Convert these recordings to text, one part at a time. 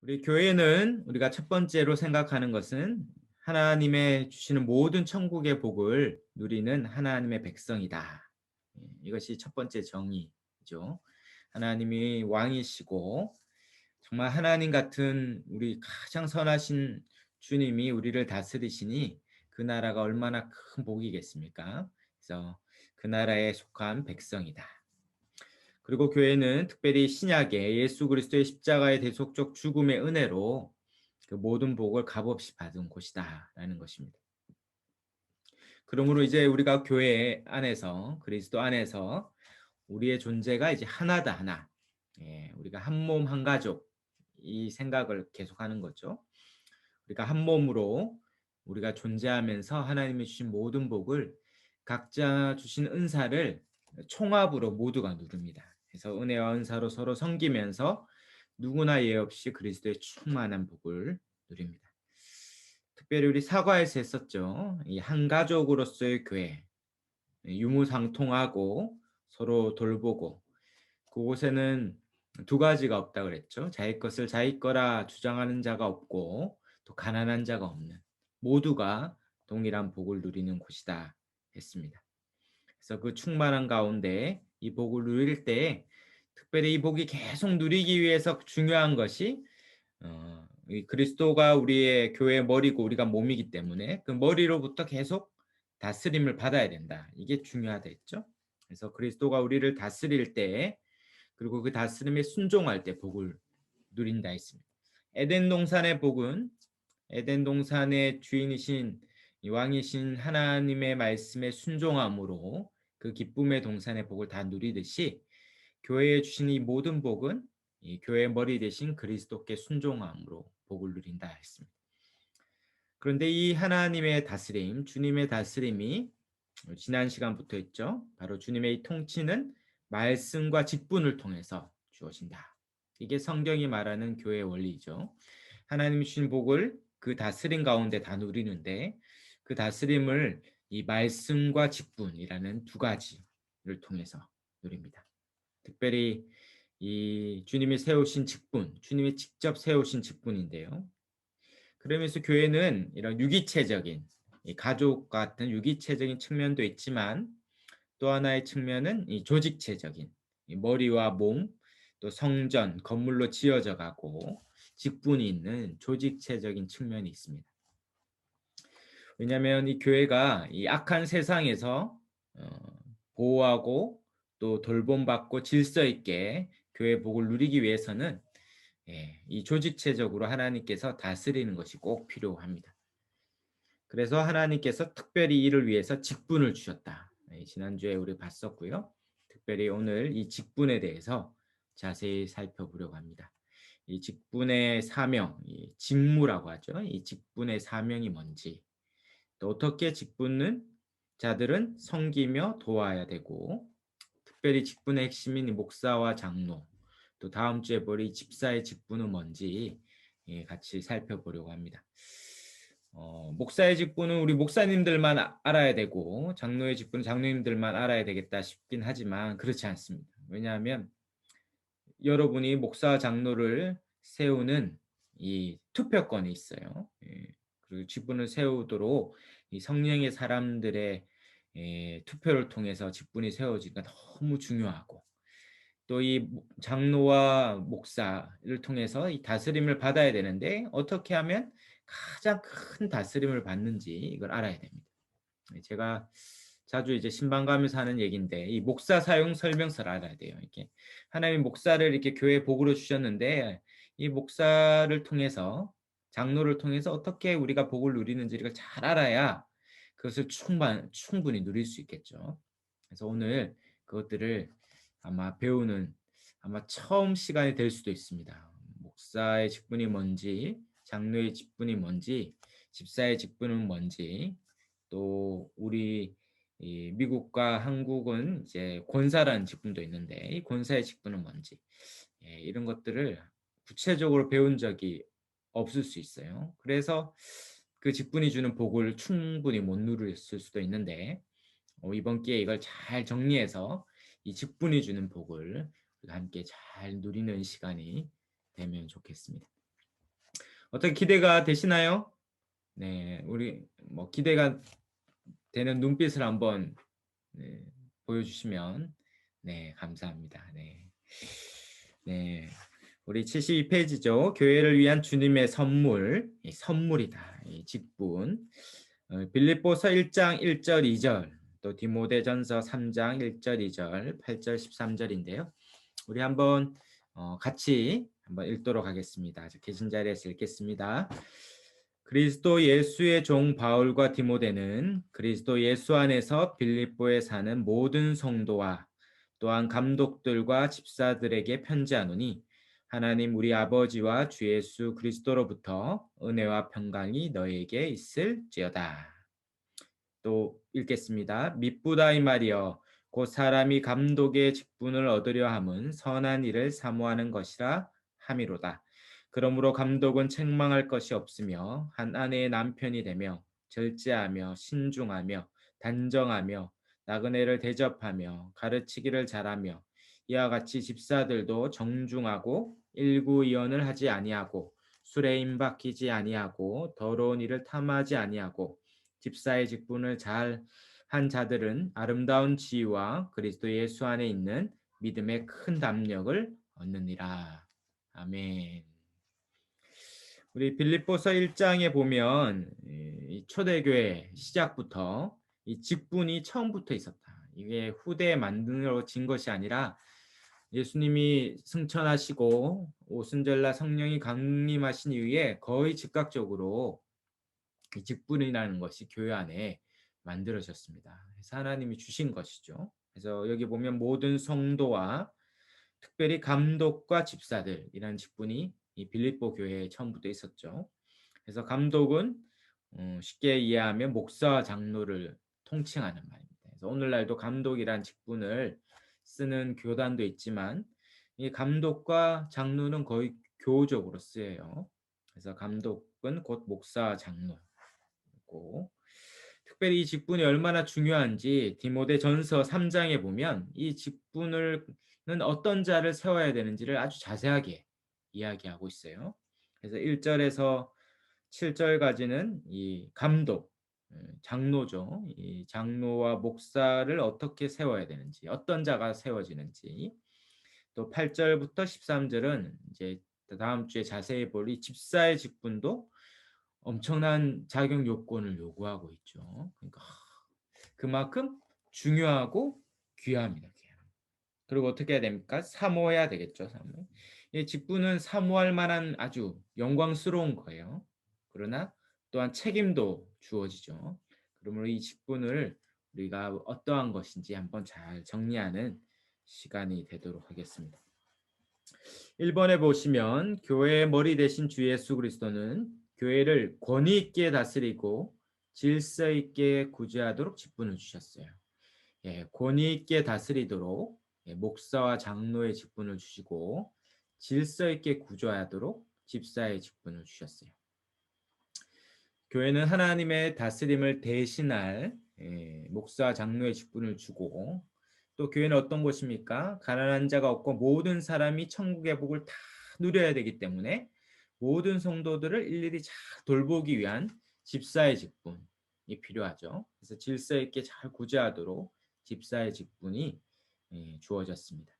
우리 교회는 우리가 첫 번째로 생각하는 것은 하나님의 주시는 모든 천국의 복을 누리는 하나님의 백성이다. 이것이 첫 번째 정의죠. 하나님이 왕이시고 정말 하나님 같은 우리 가장 선하신 주님이 우리를 다스리시니 그 나라가 얼마나 큰 복이겠습니까? 그래서 그 나라에 속한 백성이다. 그리고 교회는 특별히 신약에 예수 그리스도의 십자가의 대속적 죽음의 은혜로 그 모든 복을 값없이 받은 곳이다라는 것입니다. 그러므로 이제 우리가 교회 안에서 그리스도 안에서 우리의 존재가 이제 하나다 하나. 우리가 한 몸 한 가족 이 생각을 계속하는 거죠. 우리가 한 몸으로 우리가 존재하면서 하나님이 주신 모든 복을 각자 주신 은사를 총합으로 모두가 누립니다. 그래서 은혜와 은사로 서로 섬기면서 누구나 예 없이 그리스도의 충만한 복을 누립니다. 특별히 우리 사과에서 했었죠. 이 한 가족으로서의 교회, 유무상통하고 서로 돌보고 그곳에는 두 가지가 없다 그랬죠. 자기 것을 자기 거라 주장하는 자가 없고 또 가난한 자가 없는 모두가 동일한 복을 누리는 곳이다 했습니다. 그래서 그 충만한 가운데 이 복을 누릴 때 특별히 이 복이 계속 누리기 위해서 중요한 것이 이 그리스도가 우리의 교회의 머리고 우리가 몸이기 때문에 그 머리로부터 계속 다스림을 받아야 된다. 이게 중요하다 했죠. 그래서 그리스도가 우리를 다스릴 때 그리고 그 다스림에 순종할 때 복을 누린다 했습니다. 에덴 동산의 복은 에덴 동산의 주인이신 이 왕이신 하나님의 말씀에 순종함으로 그 기쁨의 동산의 복을 다 누리듯이 교회에 주신 이 모든 복은 이 교회의 머리 대신 그리스도께 순종함으로 복을 누린다 했습니다. 그런데 이 하나님의 다스림, 주님의 다스림이 지난 시간부터 했죠. 바로 주님의 이 통치는 말씀과 직분을 통해서 주어진다. 이게 성경이 말하는 교회의 원리죠. 하나님이 주신 복을 그 다스림 가운데 다 누리는데 그 다스림을 이 말씀과 직분이라는 두 가지를 통해서 누립니다. 특별히 이 주님이 세우신 직분, 주님이 직접 세우신 직분인데요. 그러면서 교회는 이런 유기체적인 이 가족 같은 유기체적인 측면도 있지만 또 하나의 측면은 이 조직체적인 이 머리와 몸, 또 성전, 건물로 지어져 가고 직분이 있는 조직체적인 측면이 있습니다. 왜냐하면 이 교회가 이 악한 세상에서 어, 보호하고 또 돌봄받고 질서 있게 교회 복을 누리기 위해서는 이 조직체적으로 하나님께서 다스리는 것이 꼭 필요합니다. 그래서 하나님께서 특별히 이를 위해서 직분을 주셨다. 지난주에 우리 봤었고요. 특별히 오늘 이 직분에 대해서 자세히 살펴보려고 합니다. 이 직분의 사명, 이 직무라고 하죠. 이 직분의 사명이 뭔지, 또 어떻게 직분은 자들은 섬기며 도와야 되고, 특별히 직분의 핵심인 이 목사와 장로, 또 다음 주에 볼 이 집사의 직분은 뭔지 같이 살펴보려고 합니다. 목사의 직분은 우리 목사님들만 알아야 되고 장로의 직분은 장로님들만 알아야 되겠다 싶긴 하지만 그렇지 않습니다. 왜냐하면 여러분이 목사 장로를 세우는 이 투표권이 있어요. 그리고 직분을 세우도록 이 성령의 사람들의 투표를 통해서 직분이 세워지기가 너무 중요하고 또 이 장로와 목사를 통해서 이 다스림을 받아야 되는데 어떻게 하면 가장 큰 다스림을 받는지 이걸 알아야 됩니다. 제가 자주 이제 신방 가면서 하는 얘기인데 이 목사 사용 설명서를 알아야 돼요. 이렇게 하나님 목사를 이렇게 교회 복으로 주셨는데 이 목사를 통해서 장로를 통해서 어떻게 우리가 복을 누리는지를 잘 알아야 그것을 충분히 누릴 수 있겠죠. 그래서 오늘 그것들을 아마 배우는 아마 처음 시간이 될 수도 있습니다. 목사의 직분이 뭔지, 장로의 직분이 뭔지, 집사의 직분은 뭔지, 또 우리 이 미국과 한국은 이제 권사라는 직분도 있는데 이 권사의 직분은 뭔지 이런 것들을 구체적으로 배운 적이 없을 수 있어요. 그래서 그 직분이 주는 복을 충분히 못 누렸을 수도 있는데 이번 기회에 이걸 잘 정리해서 이 직분이 주는 복을 우리가 함께 잘 누리는 시간이 되면 좋겠습니다. 어떻게 기대가 되시나요? 네, 우리 뭐 기대가 되는 눈빛을 한번 네, 보여주시면 네, 감사합니다. 네. 네. 우리 72페이지죠. 교회를 위한 주님의 선물, 이 선물이다. 이 직분. 빌립보서 1장 1절 2절, 또 디모데전서 3장 1절 2절, 8절 13절인데요. 우리 한번 같이 한번 읽도록 하겠습니다. 계신 자리에서 읽겠습니다. 그리스도 예수의 종 바울과 디모데는 그리스도 예수 안에서 빌립보에 사는 모든 성도와 또한 감독들과 집사들에게 편지하노니 하나님 우리 아버지와 주 예수 그리스도로부터 은혜와 평강이 너에게 있을지어다. 또 읽겠습니다. 미쁘다 이 말이여 곧 사람이 감독의 직분을 얻으려 함은 선한 일을 사모하는 것이라 함이로다. 그러므로 감독은 책망할 것이 없으며 한 아내의 남편이 되며 절제하며 신중하며 단정하며 나그네를 대접하며 가르치기를 잘하며 이와 같이 집사들도 정중하고 일구이언을 하지 아니하고 술에 임박히지 아니하고 더러운 일을 탐하지 아니하고 집사의 직분을 잘 한 자들은 아름다운 지위와 그리스도 예수 안에 있는 믿음의 큰 담력을 얻느니라. 아멘. 우리 빌립보서 1장에 보면 이 초대교회 시작부터 이 직분이 처음부터 있었다. 이게 후대에 만들어진 것이 아니라 예수님이 승천하시고 오순절날 성령이 강림하신 이후에 거의 즉각적으로 이 직분이라는 것이 교회 안에 만들어졌습니다. 그래서 하나님이 주신 것이죠. 그래서 여기 보면 모든 성도와 특별히 감독과 집사들이라는 직분이 이 빌립보 교회에 처음부터 있었죠. 그래서 감독은 쉽게 이해하면 목사와 장로를 통칭하는 말입니다. 그래서 오늘날도 감독이란 직분을 쓰는 교단도 있지만 이 감독과 장로는 거의 교우적으로 쓰여요. 그래서 감독은 곧 목사와 장로고 특별히 이 직분이 얼마나 중요한지 디모데전서 3장에 보면 이 직분을 어떤 자를 세워야 되는지를 아주 자세하게 이야기하고 있어요. 그래서 1절에서 7절까지는 이 감독, 장로죠. 이 장로와 목사를 어떻게 세워야 되는지, 어떤 자가 세워지는지, 또 8절부터 13절은 이제 다음 주에 자세히 볼 이 집사의 직분도 엄청난 자격 요건을 요구하고 있죠. 그러니까 그만큼 중요하고 귀합니다. 그리고 어떻게 해야 됩니까? 사모해야 되겠죠. 사모. 이 직분은 사모할 만한 아주 영광스러운 거예요. 그러나 또한 책임도 주어지죠. 그러므로 이 직분을 우리가 어떠한 것인지 한번 잘 정리하는 시간이 되도록 하겠습니다. 1번에 보시면 교회의 머리 대신 주 예수 그리스도는 교회를 권위 있게 다스리고 질서 있게 구제하도록 직분을 주셨어요. 예, 권위 있게 다스리도록 목사와 장로의 직분을 주시고 질서 있게 구조하도록 집사의 직분을 주셨어요. 교회는 하나님의 다스림을 대신할 목사와 장로의 직분을 주고 또 교회는 어떤 곳입니까? 가난한 자가 없고 모든 사람이 천국의 복을 다 누려야 되기 때문에 모든 성도들을 일일이 잘 돌보기 위한 집사의 직분이 필요하죠. 그래서 질서 있게 잘 구제하도록 집사의 직분이 주어졌습니다.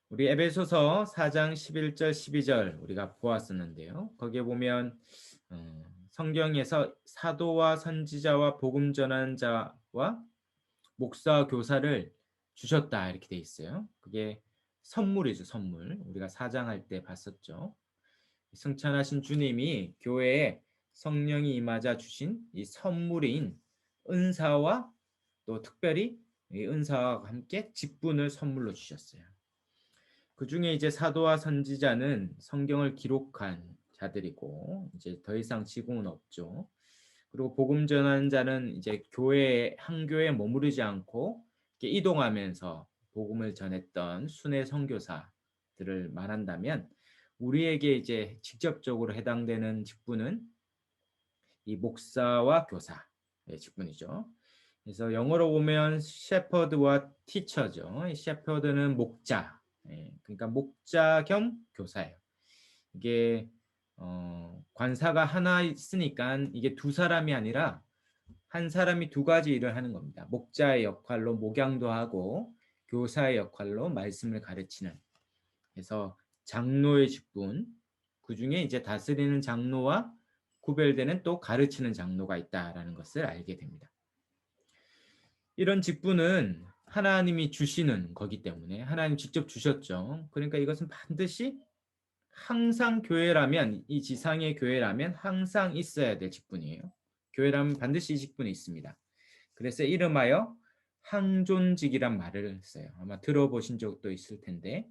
우리 에베소서 4장 11절 12절 우리가 보았었는데요. 거기에 보면 성경에서 사도와 선지자와 복음 전하는 자와 목사와 교사를 주셨다 이렇게 돼 있어요. 그게 선물이죠, 선물. 우리가 사장할 때 봤었죠. 승천하신 주님이 교회에 성령이 임하자 주신 이 선물인 은사와 또 특별히 이 은사와 함께 직분을 선물로 주셨어요. 그 중에 이제 사도와 선지자는 성경을 기록한 자들이고 이제 더 이상 지공은 없죠. 그리고 복음 전하는 자는 이제 교회 한 교회에 머무르지 않고 이동하면서 복음을 전했던 순회 선교사들을 말한다면 우리에게 이제 직접적으로 해당되는 직분은 이 목사와 교사의 직분이죠. 그래서 영어로 보면 shepherd와 teacher죠. 이 shepherd는 목자, 그러니까 목자 겸 교사예요. 이게 관사가 하나 있으니까 이게 두 사람이 아니라 한 사람이 두 가지 일을 하는 겁니다. 목자의 역할로 목양도 하고 교사의 역할로 말씀을 가르치는. 그래서 장로의 직분, 그중에 이제 다스리는 장로와 구별되는 또 가르치는 장로가 있다라는 것을 알게 됩니다. 이런 직분은 하나님이 주시는 거기 때문에 하나님 직접 주셨죠. 그러니까 이것은 반드시 항상 교회라면, 이 지상의 교회라면 항상 있어야 될 직분이에요. 교회라면 반드시 이 직분이 있습니다. 그래서 이름하여 항존직이란 말을 써요. 아마 들어보신 적도 있을 텐데,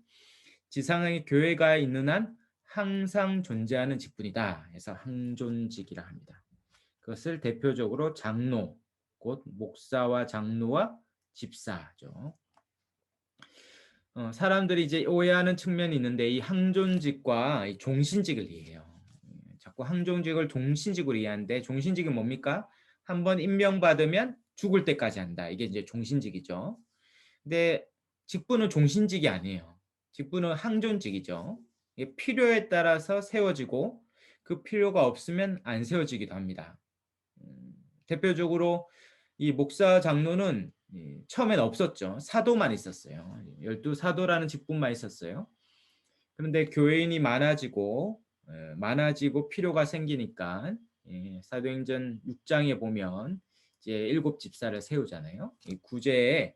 지상의 교회가 있는 한 항상 존재하는 직분이다 해서 항존직이라 합니다. 그것을 대표적으로 장로, 곧 목사와 장로와 집사죠. 사람들이 이제 오해하는 측면이 있는데, 이 항존직과 이 종신직을 이해해요. 자꾸 항존직을 종신직으로 이해하는데, 종신직이 뭡니까? 한번 임명받으면 죽을 때까지 한다. 이게 이제 종신직이죠. 근데 직분은 종신직이 아니에요. 직분은 항존직이죠. 이게 필요에 따라서 세워지고 그 필요가 없으면 안 세워지기도 합니다. 대표적으로 이 목사 장로는 처음엔 없었죠. 사도만 있었어요. 12사도라는 직분만 있었어요. 그런데 교회인이 많아지고 필요가 생기니까 사도행전 6장에 보면 이제 7집사를 세우잖아요. 이 구제에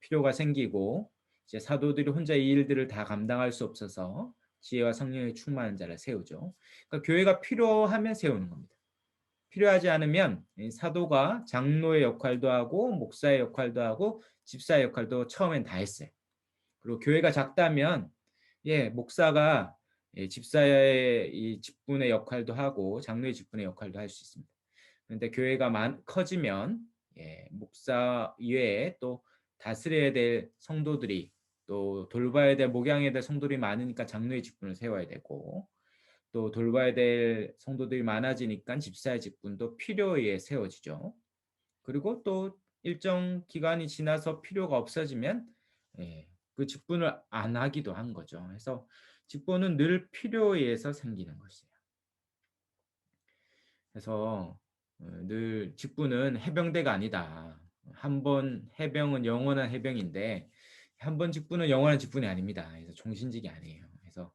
필요가 생기고 이제 사도들이 혼자 이 일들을 다 감당할 수 없어서 지혜와 성령에 충만한 자를 세우죠. 그러니까 교회가 필요하면 세우는 겁니다. 필요하지 않으면 사도가 장로의 역할도 하고 목사의 역할도 하고 집사의 역할도 처음엔 다 했어요. 그리고 교회가 작다면 목사가 집사의 이 직분의 역할도 하고 장로의 직분의 역할도 할 수 있습니다. 그런데 교회가 커지면 목사 이외에 또 다스려야 될 성도들이 또 돌봐야 될 목양해야 될 성도들이 많으니까 장로의 직분을 세워야 되고 또 돌봐야 될 성도들이 많아지니까 집사의 직분도 필요에 세워지죠. 그리고 또 일정 기간이 지나서 필요가 없어지면 그 직분을 안 하기도 한 거죠. 그래서 직분은 늘 필요에 의해서 생기는 것이에요. 그래서 늘 직분은 해병대가 아니다. 한 번 해병은 영원한 해병인데 한 번 직분은 영원한 직분이 아닙니다. 그래서 종신직이 아니에요. 그래서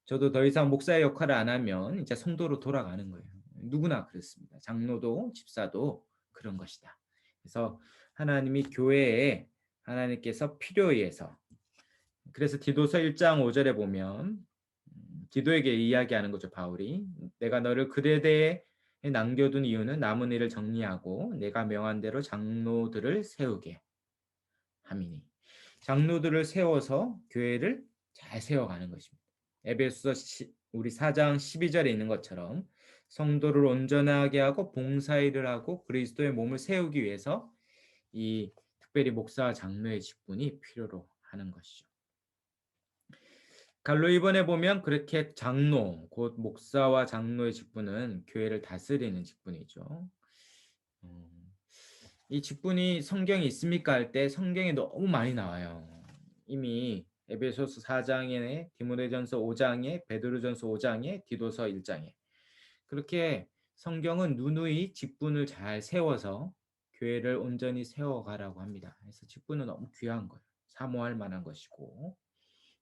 저도 더 이상 목사의 역할을 안 하면 이제 성도로 돌아가는 거예요. 누구나 그렇습니다. 장로도 집사도 그런 것이다. 그래서 하나님이 교회에 하나님께서 필요에 의해서 그래서 디도서 1장 5절에 보면 디도에게 이야기하는 거죠. 바울이 내가 너를 그대대에 남겨둔 이유는 남은 일을 정리하고 내가 명한 대로 장로들을 세우게 함이니 장로들을 세워서 교회를 잘 세워가는 것입니다. 에베소서 우리 4장 12절에 있는 것처럼 성도를 온전하게 하고 봉사일을 하고 그리스도의 몸을 세우기 위해서 이 특별히 목사와 장로의 직분이 필요로 하는 것이죠. 갈로 2번에 보면 그렇게 장로, 곧 목사와 장로의 직분은 교회를 다스리는 직분이죠. 이 직분이 성경에 있습니까 할 때 성경에 너무 많이 나와요. 이미 에베소서 4장에 디모데전서 5장에 베드로전서 5장에 디도서 1장에 그렇게 성경은 누누이 직분을 잘 세워서 교회를 온전히 세워가라고 합니다. 그래서 직분은 너무 귀한 거예요. 사모할 만한 것이고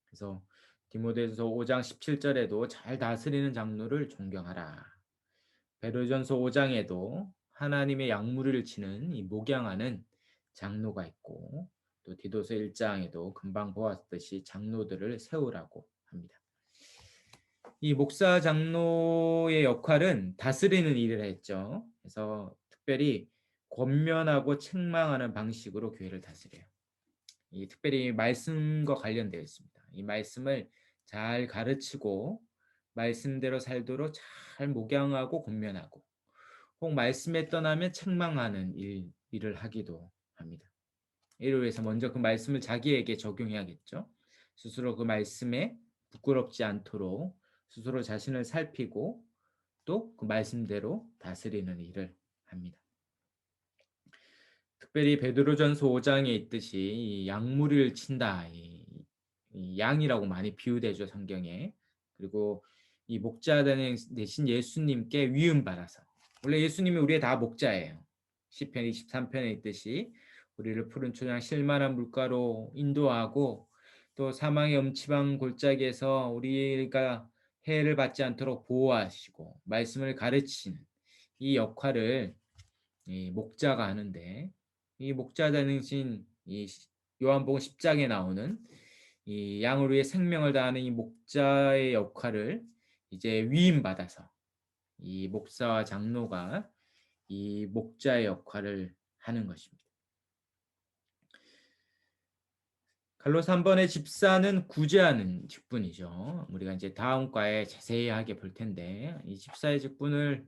그래서 디모데전서 5장 17절에도 잘 다스리는 장로를 존경하라. 베드로전서 5장에도 하나님의 양무리를 치는 이 목양하는 장로가 있고 또 디도서 1장에도 금방 보았듯이 장로들을 세우라고 합니다. 이 목사 장로의 역할은 다스리는 일을 했죠. 그래서 특별히 권면하고 책망하는 방식으로 교회를 다스려요. 이 특별히 말씀과 관련되어 있습니다. 이 말씀을 잘 가르치고 말씀대로 살도록 잘 목양하고 권면하고 혹 말씀에 떠나면 책망하는 일을 하기도 합니다. 이를 위해서 먼저 그 말씀을 자기에게 적용해야겠죠. 스스로 그 말씀에 부끄럽지 않도록 스스로 자신을 살피고 또 그 말씀대로 다스리는 일을 합니다. 특별히 베드로전서 5장에 있듯이 이 양무리를 친다. 이 양이라고 많이 비유되죠, 성경에. 그리고 이 목자 되신 예수님께 위임받아서, 원래 예수님이 우리의 다 목자예요. 시편 23편에 있듯이 우리를 푸른 초장 실만한 물가로 인도하고 또 사망의 엄치방 골짜기에서 우리가 해를 받지 않도록 보호하시고 말씀을 가르치는 이 역할을 이 목자가 하는데, 이 목자 되신 이 요한복음 10장에 나오는 이 양을 위해 생명을 다하는 이 목자의 역할을 이제 위임받아서 이 목사와 장로가 이 목자의 역할을 하는 것입니다. 갈로스 한 번의 집사는 구제하는 직분이죠. 우리가 이제 다음 과에 자세하게 볼 텐데, 이 집사의 직분을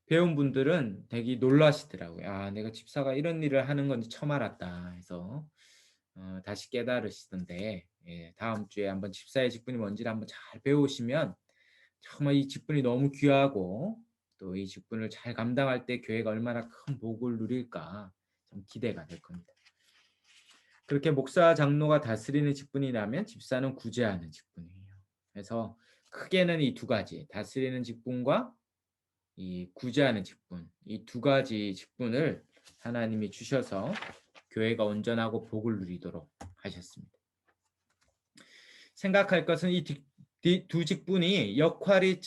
배운 분들은 되게 놀라시더라고요. 아, 내가 집사가 이런 일을 하는 건지 처음 알았다 해서 다시 깨달으시던데, 예, 다음 주에 한번 집사의 직분이 뭔지를 한번 잘 배우시면 정말 이 직분이 너무 귀하고 또 이 직분을 잘 감당할 때 교회가 얼마나 큰 복을 누릴까 좀 기대가 될 겁니다. 그렇게 목사 장로가 다스리는 직분이라면 집사는 구제하는 직분이에요. 그래서 크게는 이 두 가지, 다스리는 직분과 이 구제하는 직분, 이 두 가지 직분을 하나님이 주셔서 교회가 온전하고 복을 누리도록 하셨습니다. 생각할 것은 이 두 직분이 역할이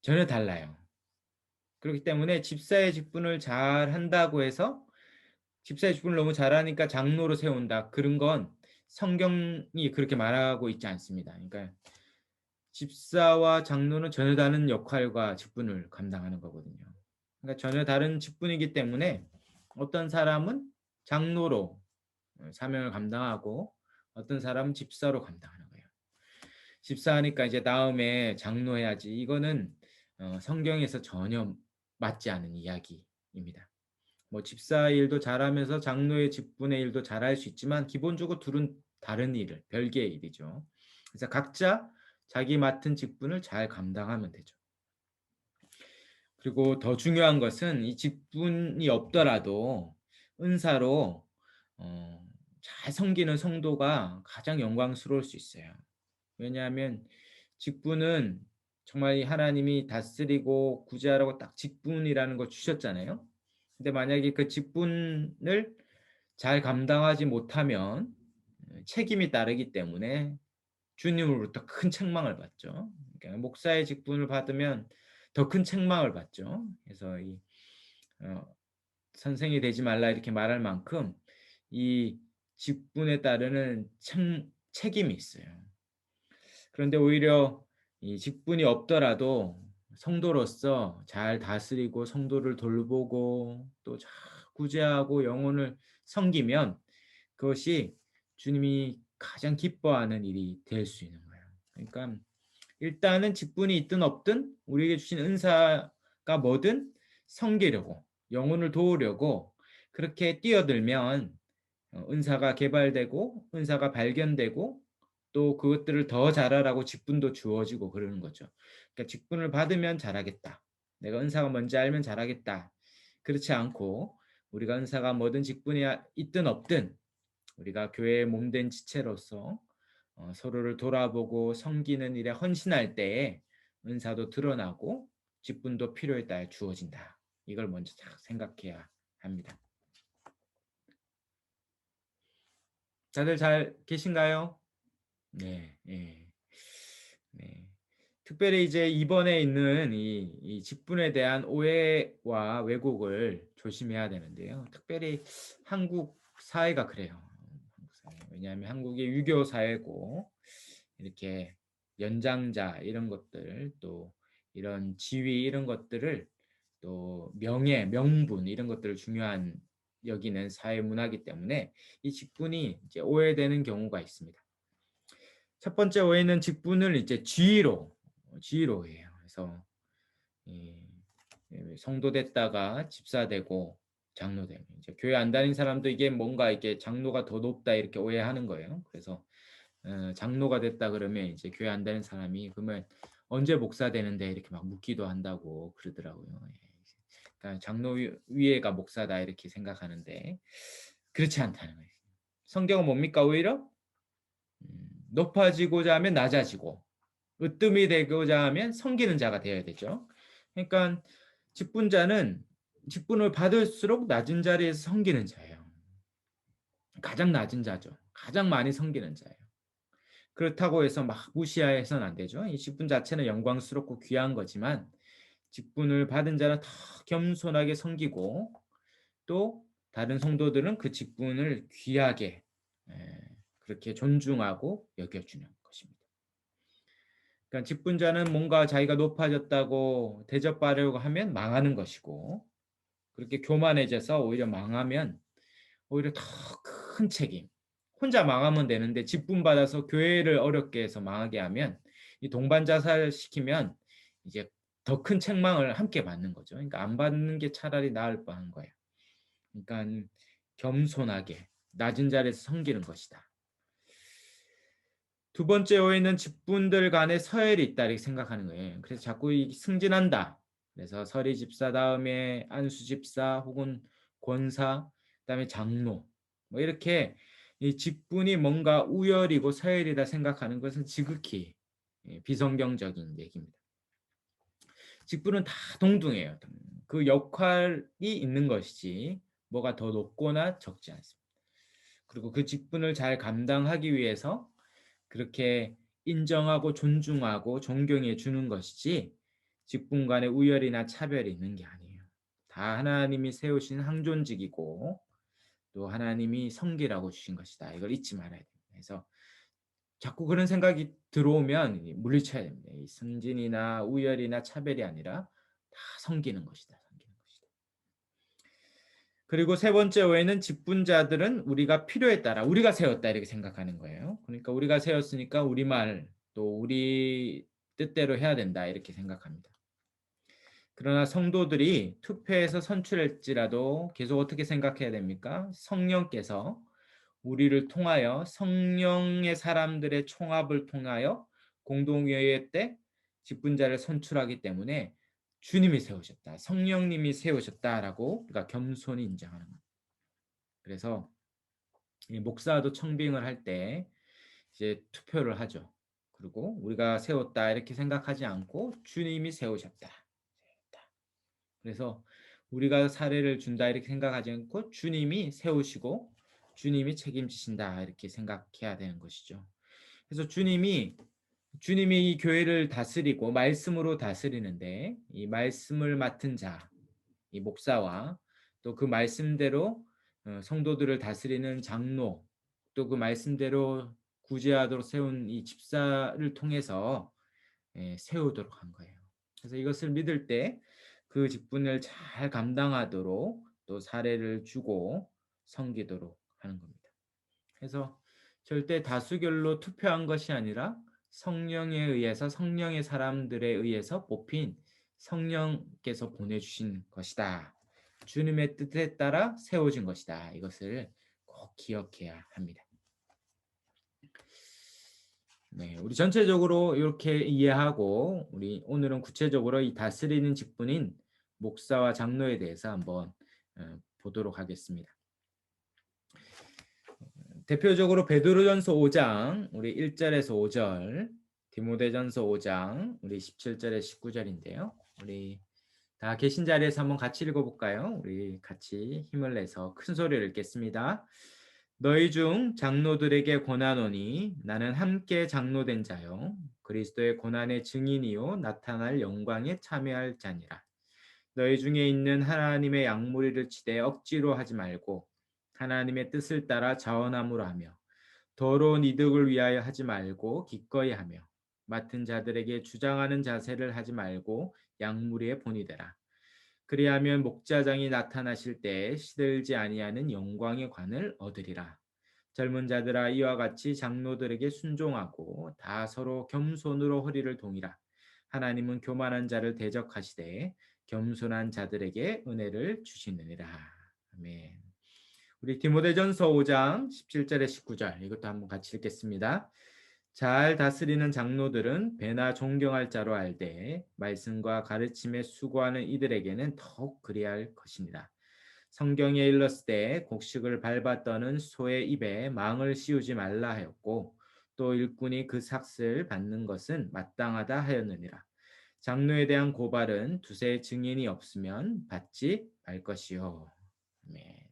전혀 달라요. 그렇기 때문에 집사의 직분을 잘 한다고 해서 집사의 직분을 너무 잘하니까 장로로 세운다, 그런 건 성경이 그렇게 말하고 있지 않습니다. 그러니까 집사와 장로는 전혀 다른 역할과 직분을 감당하는 거거든요. 그러니까 전혀 다른 직분이기 때문에 어떤 사람은 장로로 사명을 감당하고 어떤 사람은 집사로 감당하는 거예요. 집사하니까 이제 다음에 장로해야지, 이거는 성경에서 전혀 맞지 않은 이야기입니다. 뭐 집사 일도 잘하면서 장로의 직분의 일도 잘할 수 있지만 기본적으로 둘은 다른 일을, 별개의 일이죠. 그래서 각자 자기 맡은 직분을 잘 감당하면 되죠. 그리고 더 중요한 것은 이 직분이 없더라도 은사로 잘 섬기는 성도가 가장 영광스러울 수 있어요. 왜냐하면 직분은 정말 하나님이 다스리고 구제하라고 딱 직분이라는 걸 주셨잖아요. 근데 만약에 그 직분을 잘 감당하지 못하면 책임이 따르기 때문에 주님으로부터 큰 책망을 받죠. 그러니까 목사의 직분을 받으면 더 큰 책망을 받죠. 그래서 이 어, 선생이 되지 말라 이렇게 말할 만큼 이 직분에 따르는 책임이 있어요. 그런데 오히려 이 직분이 없더라도 성도로서 잘 다스리고 성도를 돌보고 또 잘 구제하고 영혼을 섬기면 그것이 주님이 가장 기뻐하는 일이 될 수 있는 거예요. 그러니까 일단은 직분이 있든 없든 우리에게 주신 은사가 뭐든 섬기려고, 영혼을 도우려고 그렇게 뛰어들면 은사가 개발되고 은사가 발견되고 또 그것들을 더 잘하라고 직분도 주어지고 그러는 거죠. 그러니까 직분을 받으면 잘하겠다, 내가 은사가 뭔지 알면 잘하겠다, 그렇지 않고 우리가 은사가 뭐든 직분이 있든 없든 우리가 교회의 몸된 지체로서 서로를 돌아보고 섬기는 일에 헌신할 때에 은사도 드러나고 직분도 필요에 따라 주어진다. 이걸 먼저 잘 생각해야 합니다. 다들 잘 계신가요? 네, 예, 네. 특별히 이제 이번에 있는 이 직분에 대한 오해와 왜곡을 조심해야 되는데요. 특별히 한국 사회가 그래요. 왜냐하면 한국이 유교 사회고 이렇게 연장자 이런 것들, 또 이런 지위 이런 것들을, 또 명예, 명분 이런 것들을 중요한 여기는 사회 문화이기 때문에 이 직분이 이제 오해되는 경우가 있습니다. 첫 번째 오해는 직분을 이제 지위로 해요. 그래서 성도 됐다가 집사 되고 장로 되고, 이제 교회 안 다니는 사람도 이게 뭔가 이게 장로가 더 높다 이렇게 오해하는 거예요. 그래서 장로가 됐다 그러면 이제 교회 안 다니는 사람이 그러면 언제 목사 되는데 이렇게 막 묻기도 한다고 그러더라고요. 예. 그러니까 장로 위에가 목사다 이렇게 생각하는데 그렇지 않다는 거예요. 성경은 뭡니까? 오히려 높아지고자 하면 낮아지고 으뜸이 되고자 하면 섬기는 자가 되어야 되죠. 그러니까 직분자는 직분을 받을수록 낮은 자리에서 섬기는 자예요. 가장 낮은 자죠. 가장 많이 섬기는 자예요. 그렇다고 해서 막 무시해서는 안 되죠. 이 직분 자체는 영광스럽고 귀한 거지만 직분을 받은 자는 더 겸손하게 섬기고 또 다른 성도들은 그 직분을 귀하게 그렇게 존중하고 여겨주는 것입니다. 그러니까 직분자는 뭔가 자기가 높아졌다고 대접받으려고 하면 망하는 것이고 그렇게 교만해져서 오히려 망하면 오히려 더 큰 책임. 혼자 망하면 되는데 직분받아서 교회를 어렵게 해서 망하게 하면 이 동반자살시키면 이제 더 큰 책망을 함께 받는 거죠. 그러니까 안 받는 게 차라리 나을 뻔한 거예요. 그러니까 겸손하게 낮은 자리에서 섬기는 것이다. 두 번째 오해는 직분들 간에 서열이 있다 이렇게 생각하는 거예요. 그래서 자꾸 승진한다. 그래서 서리 집사 다음에 안수 집사 혹은 권사 그다음에 장로 뭐 이렇게 이 직분이 뭔가 우열이고 서열이다 생각하는 것은 지극히 비성경적인 얘기입니다. 직분은 다 동등해요. 그 역할이 있는 것이지 뭐가 더 높거나 적지 않습니다. 그리고 그 직분을 잘 감당하기 위해서 그렇게 인정하고 존중하고 존경해 주는 것이지 직분 간의 우열이나 차별이 있는 게 아니에요. 다 하나님이 세우신 항존직이고 또 하나님이 성기라고 주신 것이다. 이걸 잊지 말아야 됩니다. 그래서 자꾸 그런 생각이 들어오면 물리쳐야 됩니다. 이 승진이나 우열이나 차별이 아니라 다 섬기는 것이다. 섬기는 것이다. 그리고 세 번째 오해는 직분자들은 우리가 필요에 따라 우리가 세웠다 이렇게 생각하는 거예요. 그러니까 우리가 세웠으니까 우리 말 또 우리 뜻대로 해야 된다 이렇게 생각합니다. 그러나 성도들이 투표해서 선출할지라도 계속 어떻게 생각해야 됩니까? 성령께서 우리를 통하여 성령의 사람들의 총합을 통하여 공동회의 때 직분자를 선출하기 때문에 주님이 세우셨다. 성령님이 세우셨다라고 우리가 겸손히 인정하는 겁니다. 그래서 이 목사도 청빙을 할 때 이제 투표를 하죠. 그리고 우리가 세웠다 이렇게 생각하지 않고 주님이 세우셨다. 그래서 우리가 사례를 준다 이렇게 생각하지 않고 주님이 세우시고 주님이 책임지신다 이렇게 생각해야 되는 것이죠. 그래서 주님이 이 교회를 다스리고 말씀으로 다스리는데 이 말씀을 맡은 자, 이 목사와 또 그 말씀대로 성도들을 다스리는 장로, 또 그 말씀대로 구제하도록 세운 이 집사를 통해서 세우도록 한 거예요. 그래서 이것을 믿을 때 그 직분을 잘 감당하도록 또 사례를 주고 섬기도록 하는 겁니다. 그래서 절대 다수결로 투표한 것이 아니라 성령에 의해서 성령의 사람들에 의해서 뽑힌 성령께서 보내주신 것이다. 주님의 뜻에 따라 세워진 것이다. 이것을 꼭 기억해야 합니다. 네, 우리 전체적으로 이렇게 이해하고 우리 오늘은 구체적으로 이 다스리는 직분인 목사와 장로에 대해서 한번 보도록 하겠습니다. 대표적으로 베드로전서 5장 우리 1절에서 5절, 디모데전서 5장 우리 17절에 19절인데요. 우리 다 계신 자리에서 한번 같이 읽어볼까요? 우리 같이 힘을 내서 큰 소리를 읽겠습니다. 너희 중 장로들에게 권하노니 나는 함께 장로된 자요 그리스도의 고난의 증인이요 나타날 영광에 참여할 자니라. 너희 중에 있는 하나님의 양무리를 치되 억지로 하지 말고 하나님의 뜻을 따라 자원함으로 하며 더러운 이득을 위하여 하지 말고 기꺼이 하며 맡은 자들에게 주장하는 자세를 하지 말고 양무리의 본이 되라. 그리하면 목자장이 나타나실 때에 시들지 아니하는 영광의 관을 얻으리라. 젊은 자들아 이와 같이 장로들에게 순종하고 다 서로 겸손으로 허리를 동이라. 하나님은 교만한 자를 대적하시되 겸손한 자들에게 은혜를 주시느니라. 아멘. 우리 디모데전서 5장 17절에 19절 이것도 한번 같이 읽겠습니다. 잘 다스리는 장로들은 배나 존경할 자로 알되 말씀과 가르침에 수고하는 이들에게는 더욱 그리할 것이니라. 성경에 일렀을 때 곡식을 밟아 떠는 소의 입에 망을 씌우지 말라 하였고 또 일꾼이 그 삭을 받는 것은 마땅하다 하였느니라. 장로에 대한 고발은 두세 증인이 없으면 받지 말 것이요. 아멘.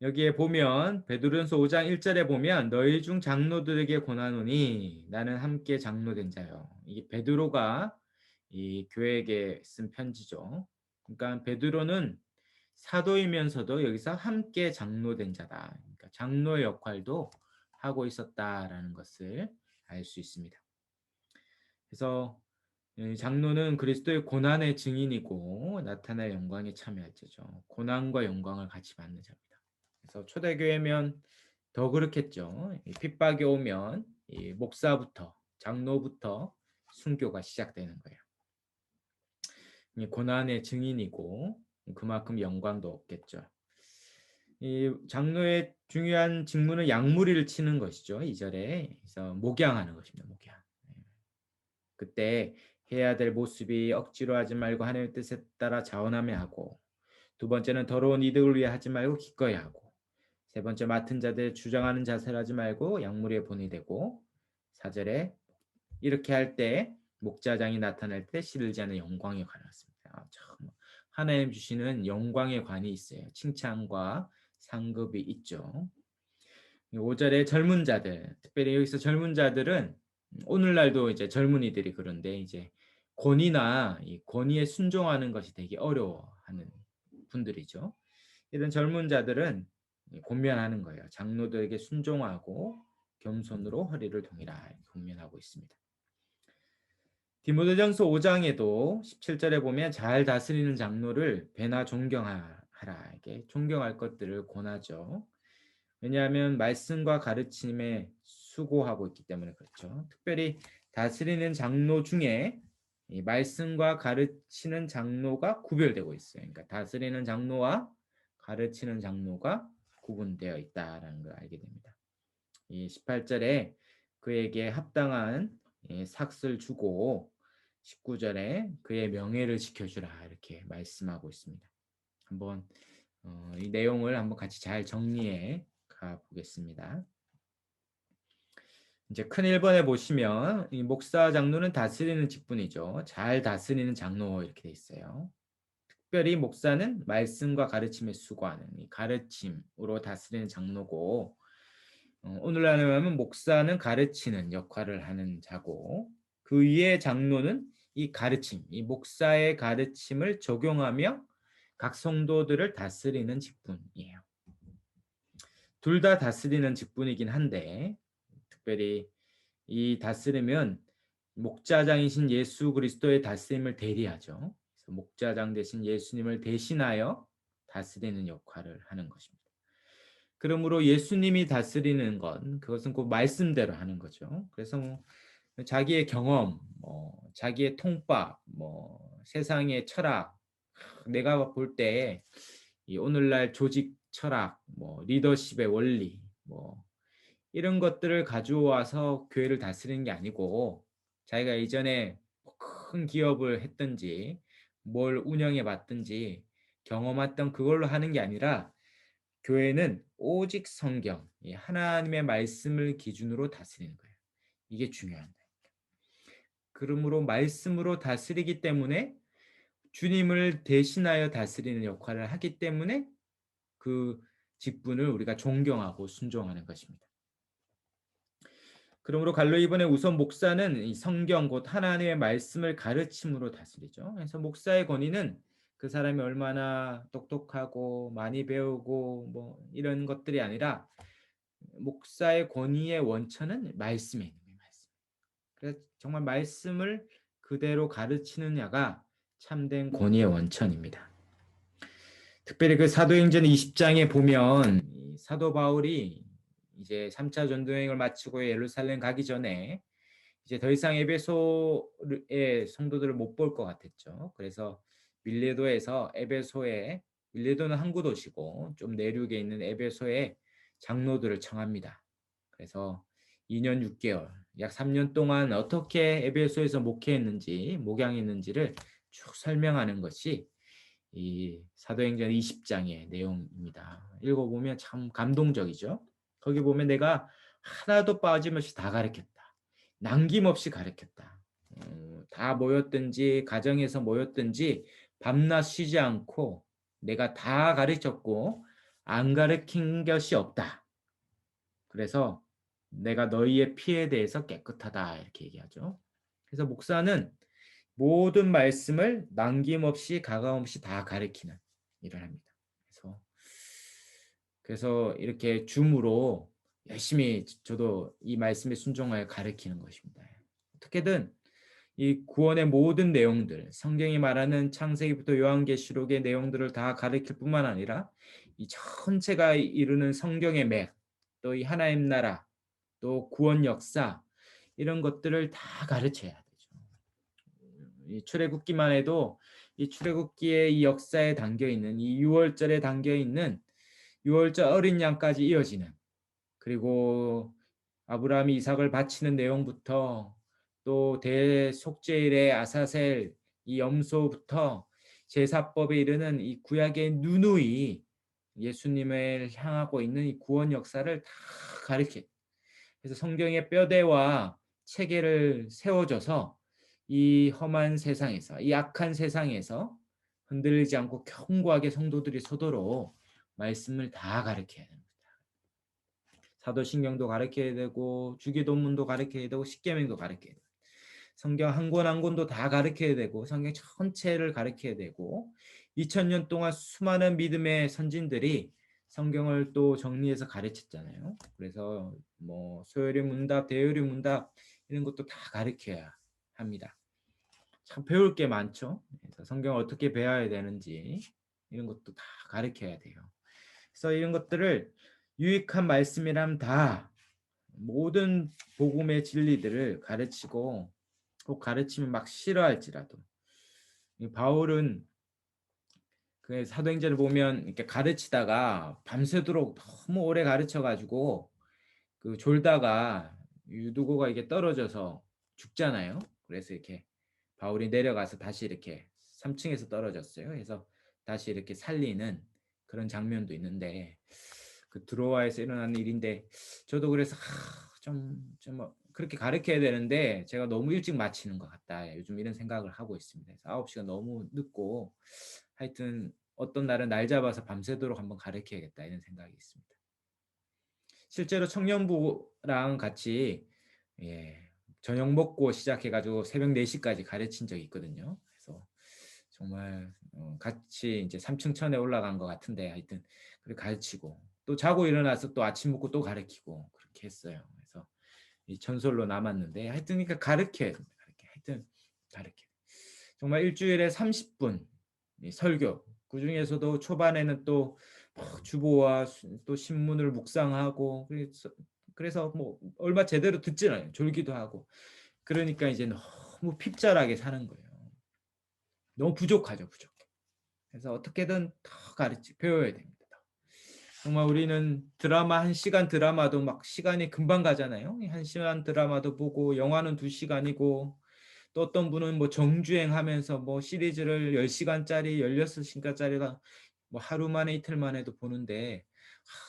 여기에 보면 베드로전서 5장 1절에 보면 너희 중 장로들에게 권하노니 나는 함께 장로된 자요. 이게 베드로가 이 교회에게 쓴 편지죠. 그러니까 베드로는 사도이면서도 여기서 함께 장로된 자다. 그러니까 장로의 역할도 하고 있었다라는 것을 알 수 있습니다. 그래서 장로는 그리스도의 고난의 증인이고 나타날 영광에 참여할 자죠. 고난과 영광을 같이 받는 자입니다. 그래서 초대교회면 더 그렇겠죠. 핍박이 오면 이 목사부터 장로부터 순교가 시작되는 거예요. 이 고난의 증인이고 그만큼 영광도 없겠죠. 이 장로의 중요한 직무는 양무리를 치는 것이죠. 2절에 그래서 목양하는 것입니다. 목양. 그때 해야 될 모습이 억지로 하지 말고 하나님의 뜻에 따라 자원하며 하고, 두 번째는 더러운 이득을 위해 하지 말고 기꺼이 하고, 세 번째 맡은 자들 주장하는 자세를 하지 말고 양무리에 본이 되고, 4절에 이렇게 할 때 목자장이 나타날 때 시들지 않은 영광에 관하였습니다. 참 하나님 주시는 영광의 관이 있어요. 칭찬과 상급이 있죠. 5절에 젊은 자들, 특별히 여기서 젊은 자들은 오늘날도 이제 젊은이들이 그런데 이제 권위나 이 권위에 순종하는 것이 되게 어려워하는 분들이죠. 이런 젊은 자들은 권면하는 거예요. 장로들에게 순종하고 겸손으로 허리를 동이라 권면하고 있습니다. 디모데전서 5장에도 17절에 보면 잘 다스리는 장로를 배나 존경하라 이게 존경할 것들을 권하죠. 왜냐하면 말씀과 가르침에 수고하고 있기 때문에 그렇죠. 특별히 다스리는 장로 중에 이 말씀과 가르치는 장로가 구별되고 있어요. 그러니까 다스리는 장로와 가르치는 장로가 구분되어 있다라는 걸 알게 됩니다. 이 18절에 그에게 합당한 삭을 주고 19절에 그의 명예를 지켜주라 이렇게 말씀하고 있습니다. 한번 이 내용을 한번 같이 잘 정리해 가 보겠습니다. 이제 큰 1번에 보시면 이 목사 장로는 다스리는 직분이죠. 잘 다스리는 장로 이렇게 돼 있어요. 특별히 목사는 말씀과 가르침에 수고하는 이 가르침으로 다스리는 장로고 오늘날로 하면 목사는 가르치는 역할을 하는 자고 그 위에 장로는 이 가르침, 이 목사의 가르침을 적용하며 각 성도들을 다스리는 직분이에요. 둘 다 다스리는 직분이긴 한데 특별히 이 다스림은 목자장이신 예수 그리스도의 다스림을 대리하죠. 그래서 목자장 대신 예수님을 대신하여 다스리는 역할을 하는 것입니다. 그러므로 예수님이 다스리는 건 그것은 곧 말씀대로 하는 거죠. 그래서 뭐 자기의 경험, 자기의 통밥, 세상의 철학, 내가 볼 때 이 오늘날 조직 철학, 리더십의 원리, 이런 것들을 가져와서 교회를 다스리는 게 아니고 자기가 이전에 큰 기업을 했든지 뭘 운영해 봤든지 경험했던 그걸로 하는 게 아니라 교회는 오직 성경, 하나님의 말씀을 기준으로 다스리는 거예요. 이게 중요한 거예요. 그러므로 말씀으로 다스리기 때문에 주님을 대신하여 다스리는 역할을 하기 때문에 그 직분을 우리가 존경하고 순종하는 것입니다. 그러므로 갈로 이번에 우선 목사는 이 성경 곧 하나님의 말씀을 가르침으로 다스리죠. 그래서 목사의 권위는 그 사람이 얼마나 똑똑하고 많이 배우고 이런 것들이 아니라 목사의 권위의 원천은 말씀에 있는 거예요. 말씀. 그래서 정말 말씀을 그대로 가르치느냐가 참된 권위의 원천입니다. 특별히 그 사도행전 20장에 보면 사도 바울이 이제 3차 전도여행을 마치고 예루살렘 가기 전에 이제 더 이상 에베소의 성도들을 못 볼 것 같았죠. 그래서 밀레도에서 밀레도는 항구 도시고 좀 내륙에 있는 에베소에 장로들을 청합니다. 그래서 2년 6개월, 약 3년 동안 어떻게 에베소에서 목양했는지를 쭉 설명하는 것이 이 사도행전 20장의 내용입니다. 읽어보면 참 감동적이죠. 거기 보면 내가 하나도 빠짐없이 다 가르쳤다. 남김없이 가르쳤다. 다 모였든지 가정에서 모였든지 밤낮 쉬지 않고 내가 다 가르쳤고 안 가르친 것이 없다. 그래서 내가 너희의 피에 대해서 깨끗하다 이렇게 얘기하죠. 그래서 목사는 모든 말씀을 남김없이 가감없이 다 가르치는 일을 합니다. 그래서 이렇게 줌으로 열심히 저도 이 말씀에 순종하여 가르치는 것입니다. 어떻게든 이 구원의 모든 내용들, 성경이 말하는 창세기부터 요한계시록의 내용들을 다 가르칠 뿐만 아니라 이 전체가 이루는 성경의 맥, 또 이 하나님 나라, 또 구원 역사 이런 것들을 다 가르쳐야 되죠. 이 출애굽기만 해도 이 출애굽기의 이 역사에 담겨 있는 이 유월절에 담겨 있는 유월절 어린 양까지 이어지는, 그리고 아브라함이 이삭을 바치는 내용부터 또 대속죄일의 아사셀 이 염소부터 제사법에 이르는 이 구약의 누누이 예수님을 향하고 있는 이 구원 역사를 다 가르쳐. 그래서 성경의 뼈대와 체계를 세워줘서 이 험한 세상에서, 이 악한 세상에서 흔들리지 않고 견고하게 성도들이 서도록 말씀을 다 가르쳐야 됩니다. 사도신경도 가르쳐야 되고 주기도문도 가르쳐야 되고 십계명도 가르쳐야 되고 성경 한 권 한 권도 다 가르쳐야 되고 성경 전체를 가르쳐야 되고 2000년 동안 수많은 믿음의 선진들이 성경을 또 정리해서 가르쳤잖아요. 그래서 뭐 소요리 문답, 대요리 문답 이런 것도 다 가르쳐야 합니다. 참 배울 게 많죠. 그래서 성경을 어떻게 배워야 되는지 이런 것도 다 가르쳐야 돼요. 그래서 이런 것들을 유익한 말씀이라면 다 모든 복음의 진리들을 가르치고 꼭 가르치면 막 싫어할지라도 이 바울은 그 사도행전을 보면 이렇게 가르치다가 밤새도록 너무 오래 가르쳐 가지고 그 졸다가 유두고가 이게 떨어져서 죽잖아요. 그래서 이렇게 바울이 내려가서 다시 이렇게 3층에서 떨어졌어요. 그래서 다시 이렇게 살리는 그런 장면도 있는데 그 드로아에서 일어나는 일인데 저도 그래서 좀 그렇게 가르쳐야 되는데 제가 너무 일찍 마치는 것 같다. 요즘 이런 생각을 하고 있습니다. 그래서 9시가 너무 늦고 하여튼 어떤 날은 날 잡아서 밤새도록 한번 가르쳐야겠다 이런 생각이 있습니다. 실제로 청년부랑 같이 저녁 먹고 시작해가지고 새벽 4시까지 가르친 적이 있거든요. 그래서 정말 같이 이제 3층 천에 올라간 것 같은데 하여튼 그렇게 가르치고 또 자고 일어나서 또 아침 먹고 또 가르치고 그렇게 했어요. 그래서 이 전설로 남았는데 하여튼 그러니까 가르쳐야 됩니다. 하여튼 가르쳐. 정말 일주일에 30분 설교. 그 중에서도 초반에는 또 주보와 또 신문을 묵상하고 그래서 뭐 얼마 제대로 듣지는 않아요. 졸기도 하고. 그러니까 이제 너무 핍절하게 사는 거예요. 너무 부족하죠, 부족해. 그래서 어떻게든 더 배워야 됩니다. 정말 우리는 드라마 1시간 드라마도 막 시간이 금방 가잖아요. 1시간 드라마도 보고 영화는 2시간이고 또 어떤 분은 뭐 정주행하면서 뭐 시리즈를 10시간짜리, 16시간짜리가 뭐 하루 만에 이틀 만에도 보는데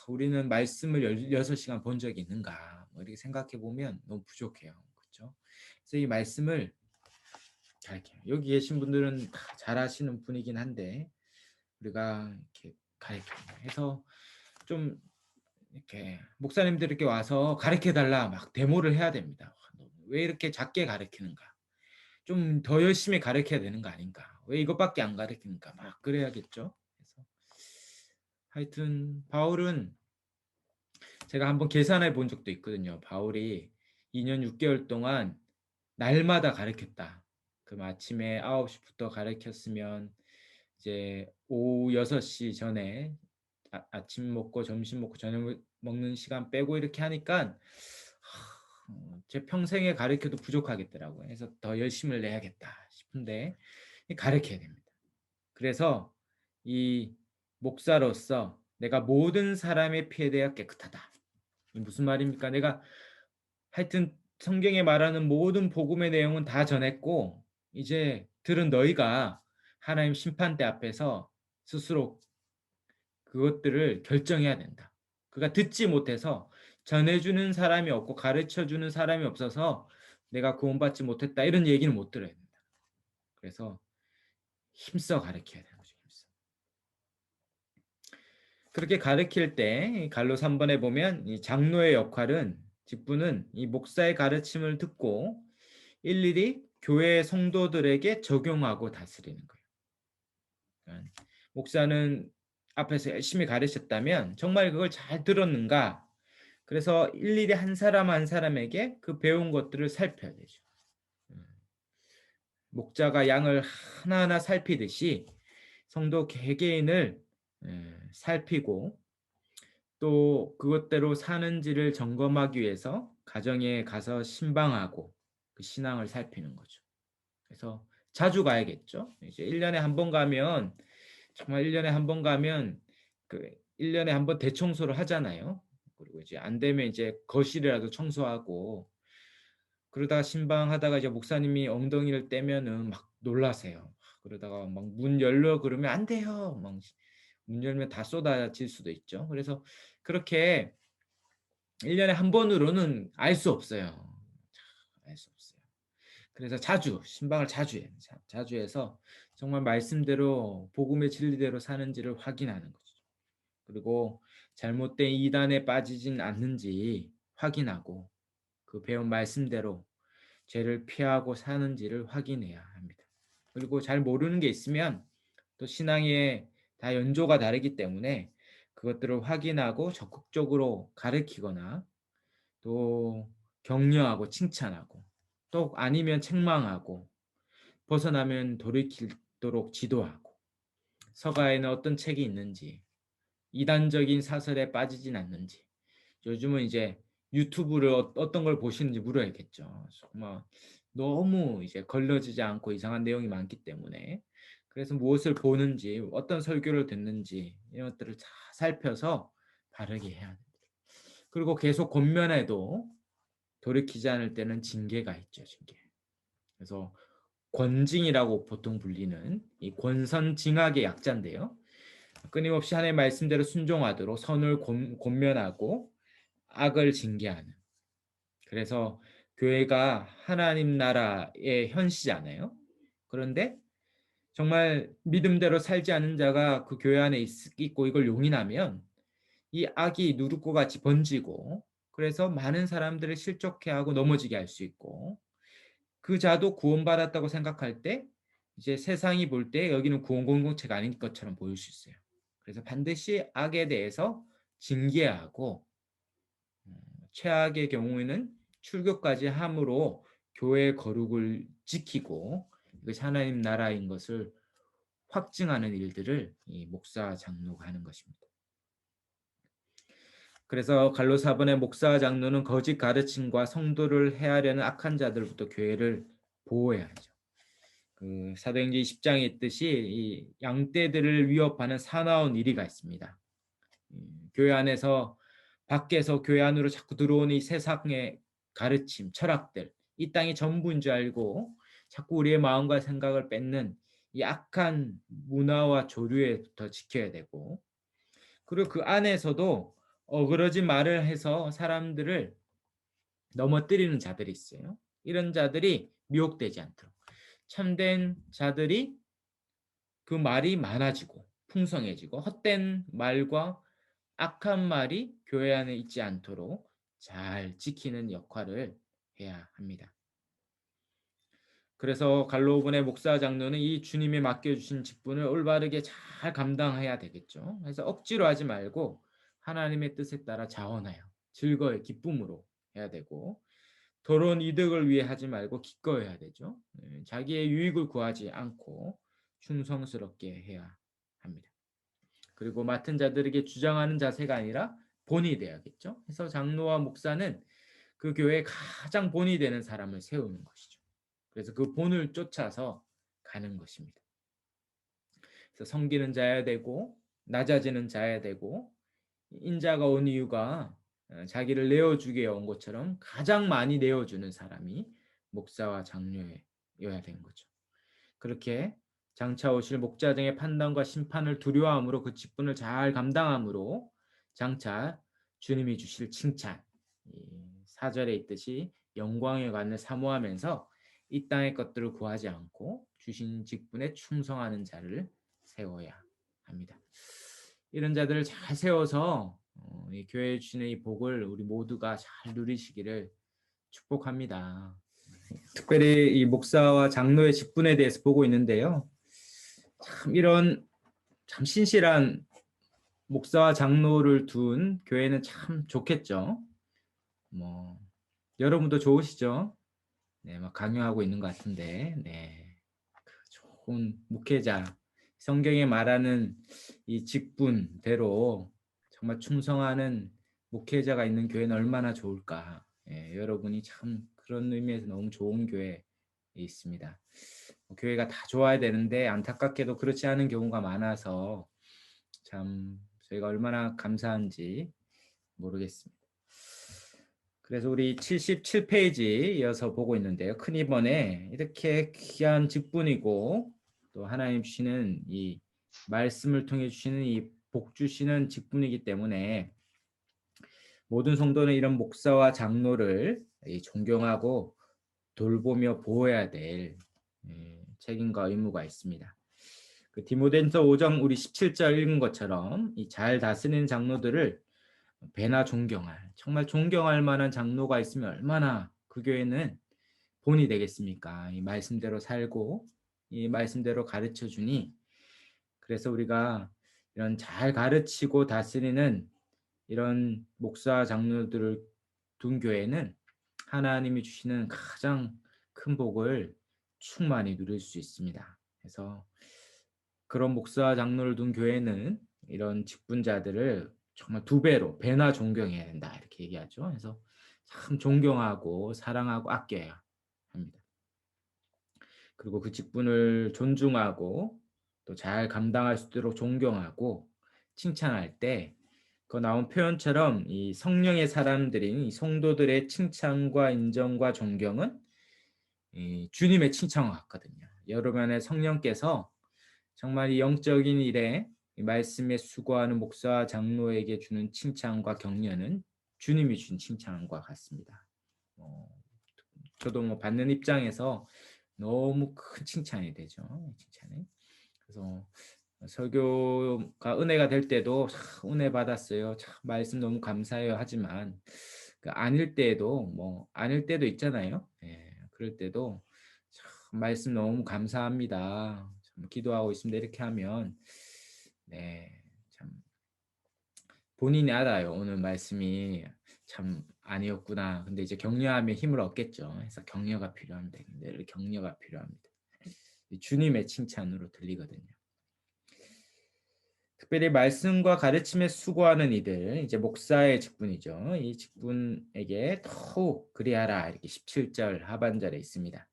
우리는 말씀을 16시간 본 적이 있는가? 뭐 이렇게 생각해 보면 너무 부족해요. 그렇죠? 그래서 이 말씀을 가르쳐요. 여기 계신 분들은 다 잘하시는 분이긴 한데 우리가 이렇게 가르쳐 해서 좀 이렇게 목사님들께 와서 가르쳐 달라 막 데모를 해야 됩니다. 왜 이렇게 작게 가르치는가? 좀 더 열심히 가르쳐야 되는 거 아닌가? 왜 이것밖에 안 가르치는가? 막 그래야겠죠. 그래서 하여튼 바울은 제가 한번 계산해 본 적도 있거든요. 바울이 2년 6개월 동안 날마다 가르쳤다. 그럼 아침에 9시부터 가르쳤으면 이제 오후 6시 전에 아침 먹고 점심 먹고 저녁 먹는 시간 빼고 이렇게 하니까 제 평생에 가르쳐도 부족하겠더라고요. 그래서 더 열심을 내야겠다 싶은데 가르쳐야 됩니다. 그래서 이 목사로서 내가 모든 사람의 피에 대하여 깨끗하다. 무슨 말입니까? 내가 하여튼 성경에 말하는 모든 복음의 내용은 다 전했고 이제 들은 너희가 하나님 심판대 앞에서 스스로 그것들을 결정해야 된다. 그가 듣지 못해서 전해주는 사람이 없고 가르쳐주는 사람이 없어서 내가 구원받지 못했다 이런 얘기는 못 들어야 된다. 그래서 힘써 가르쳐야 되는 거죠. 힘써. 그렇게 가르칠 때 갈로 3번에 보면 이 장로의 역할은 직분은 이 목사의 가르침을 듣고 일일이 교회 성도들에게 적용하고 다스리는 거예요. 그러니까 목사는 앞에서 열심히 가르쳤다면 정말 그걸 잘 들었는가? 그래서 일일이 한 사람 한 사람에게 그 배운 것들을 살펴야 되죠. 음, 목자가 양을 하나하나 살피듯이 성도 개개인을 살피고 또 그것대로 사는지를 점검하기 위해서 가정에 가서 신방하고 그 신앙을 살피는 거죠. 그래서 자주 가야겠죠. 이제 1년에 한 번 가면 정말 1년에 한 번 가면 그 1년에 한 번 대청소를 하잖아요. 그리고 이제 안 되면 이제 거실이라도 청소하고 그러다가 신방하다가 이제 목사님이 엉덩이를 떼면은 막 놀라세요. 그러다가 막 문 열려 그러면 안 돼요. 막 문 열면 다 쏟아질 수도 있죠. 그래서 그렇게 1년에 한 번으로는 알 수 없어요. 알 수 없어요. 그래서 자주 신방을 자주 해요. 자주 해서 정말 말씀대로 복음의 진리대로 사는지를 확인하는 거죠. 그리고 잘못된 이단에 빠지진 않는지 확인하고 그 배운 말씀대로 죄를 피하고 사는지를 확인해야 합니다. 그리고 잘 모르는 게 있으면 또 신앙의 다 연조가 다르기 때문에 그것들을 확인하고 적극적으로 가르치거나 또 격려하고 칭찬하고 또 아니면 책망하고 벗어나면 돌이키도록 지도하고 서가에는 어떤 책이 있는지 이단적인 사설에 빠지진 않는지 요즘은 이제 유튜브를 어떤 걸 보시는지 물어야겠죠. 정말 너무 이제 걸러지지 않고 이상한 내용이 많기 때문에 그래서 무엇을 보는지 어떤 설교를 듣는지 이런 것들을 다 살펴서 바르게 해야 합니다. 그리고 계속 권면해도 돌이키지 않을 때는 징계가 있죠. 징계. 그래서 권징이라고 보통 불리는 이 권선징악의 약자인데요. 끊임없이 하나님의 말씀대로 순종하도록 선을 권면하고 악을 징계하는. 그래서 교회가 하나님 나라의 현시잖아요. 그런데 정말 믿음대로 살지 않은 자가 그 교회 안에 있고 이걸 용인하면 이 악이 누룩과 같이 번지고 그래서 많은 사람들을 실족해 하고 넘어지게 할 수 있고 그 자도 구원받았다고 생각할 때 이제 세상이 볼 때 여기는 구원 공동체가 아닌 것처럼 보일 수 있어요. 그래서 반드시 악에 대해서 징계하고 최악의 경우에는 출교까지 함으로 교회의 거룩을 지키고 이것이 하나님 나라인 것을 확증하는 일들을 이 목사 장로가 하는 것입니다. 그래서 갈로 4번의 목사 장로는 거짓 가르침과 성도를 해하려는 악한 자들부터 교회를 보호해야 하죠. 그 사도행전 10장에 있듯이 이 양떼들을 위협하는 사나운 이리가 있습니다. 교회 안에서 밖에서 교회 안으로 자꾸 들어오는 이 세상의 가르침, 철학들, 이 땅이 전부인 줄 알고 자꾸 우리의 마음과 생각을 뺏는 이 악한 문화와 조류에부터 지켜야 되고 그리고 그 안에서도 어그러진 말을 해서 사람들을 넘어뜨리는 자들이 있어요. 이런 자들이 미혹되지 않도록 참된 자들이 그 말이 많아지고 풍성해지고 헛된 말과 악한 말이 교회 안에 있지 않도록 잘 지키는 역할을 해야 합니다. 그래서 갈로분의 목사 장로는 이 주님이 맡겨주신 직분을 올바르게 잘 감당해야 되겠죠. 그래서 억지로 하지 말고 하나님의 뜻에 따라 자원하여 즐거이 기쁨으로 해야 되고 더러운 이득을 위해 하지 말고 기꺼이 해야 되죠. 자기의 유익을 구하지 않고 충성스럽게 해야 합니다. 그리고 맡은 자들에게 주장하는 자세가 아니라 본이 돼야겠죠. 그래서 장로와 목사는 그 교회에 가장 본이 되는 사람을 세우는 것이죠. 그래서 그 본을 쫓아서 가는 것입니다. 그래서 섬기는 자여야 되고 낮아지는 자여야 되고 인자가 온 이유가 자기를 내어주게 온 것처럼 가장 많이 내어주는 사람이 목사와 장로여야 되는 거죠. 그렇게 장차 오실 목자등의 판단과 심판을 두려워함으로 그 직분을 잘 감당함으로 장차 주님이 주실 칭찬, 이 4절에 있듯이 영광의 관을 사모하면서 이 땅의 것들을 구하지 않고 주신 직분에 충성하는 자를 세워야 합니다. 이런 자들을 잘 세워서 이 교회에 주시는 이 복을 우리 모두가 잘 누리시기를 축복합니다. 특별히 이 목사와 장로의 직분에 대해서 보고 있는데요. 참 이런 참 신실한 목사와 장로를 둔 교회는 참 좋겠죠. 뭐 여러분도 좋으시죠? 네, 막 강요하고 있는 것 같은데, 네, 그 좋은 목회자, 성경에 말하는 이 직분대로 정말 충성하는 목회자가 있는 교회는 얼마나 좋을까. 예, 여러분이 참 그런 의미에서 너무 좋은 교회에 있습니다. 교회가 다 좋아야 되는데 안타깝게도 그렇지 않은 경우가 많아서 참 저희가 얼마나 감사한지 모르겠습니다. 그래서 우리 77페이지 이어서 보고 있는데요. 큰 2번에 이렇게 귀한 직분이고 또 하나님 주시는 이 말씀을 통해 주시는 이 복 주시는 직분이기 때문에 모든 성도는 이런 목사와 장로를 존경하고 돌보며 보호해야 될 책임과 의무가 있습니다. 그 디모데전서 5장 우리 17절 읽은 것처럼 이 잘 다스리는 장로들을 배나 존경할, 정말 존경할 만한 장로가 있으면 얼마나 그 교회는 본이 되겠습니까? 이 말씀대로 살고 이 말씀대로 가르쳐 주니, 그래서 우리가 이런 잘 가르치고 다스리는 이런 목사 장로들을 둔 교회는 하나님이 주시는 가장 큰 복을 충만히 누릴 수 있습니다. 그래서 그런 목사 장로를 둔 교회는 이런 직분자들을 정말 2배로 배나 존경해야 된다 이렇게 얘기하죠. 그래서 참 존경하고 사랑하고 아껴야 합니다. 그리고 그 직분을 존중하고 또 잘 감당할 수 있도록 존경하고 칭찬할 때 그 나온 표현처럼 이 성령의 사람들인 이 성도들의 칭찬과 인정과 존경은 이 주님의 칭찬과 같거든요. 여러 면에 성령께서 정말 이 영적인 일에 이 말씀에 수고하는 목사와 장로에게 주는 칭찬과 격려는 주님이 준 칭찬과 같습니다. 저도 뭐 받는 입장에서 너무 큰 칭찬이 되죠. 칭찬이. 그래서 설교가 은혜가 될 때도 은혜 받았어요. 참 말씀 너무 감사해요. 하지만 그 아닐 때도 뭐 아닐 때도 있잖아요. 예, 그럴 때도 참 말씀 너무 감사합니다. 참 기도하고 있습니다. 이렇게 하면 네, 참 본인이 알아요. 오늘 말씀이 참 아니었구나. 근데 이제 격려하면 힘을 얻겠죠. 그래서 격려가 필요합니다. 늘 격려가 필요합니다. 주님의 칭찬으로 들리거든요. 특별히 말씀과 가르침에 수고하는 이들, 이제 목사의 직분이죠. 이 직분에게 더욱 그리하라 이렇게 17절 하반절에 있습니다.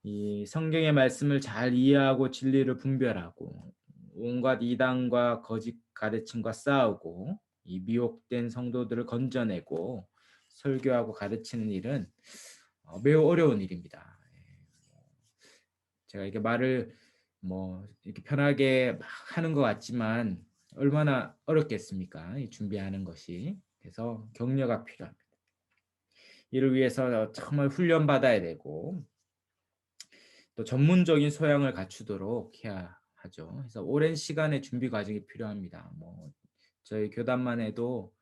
이 성경의 말씀을 잘 이해하고 진리를 분별하고 온갖 이단과 거짓 가르침과 싸우고 이 미혹된 성도들을 건져내고 설교하고 가르치는 일은 매우 어려운 일입니다. 제가 이게 말을 뭐 이렇게 편하게 막 하는 것 같지만 얼마나 어렵겠습니까? 이 준비하는 것이. 그래서 격려가 필요합니다. 이를 위해서 정말 훈련 받아야 되고 또 전문적인 소양을 갖추도록 해야 하죠. 그래서 오랜 시간의 준비 과정이 필요합니다. 뭐 저희 교단만 해도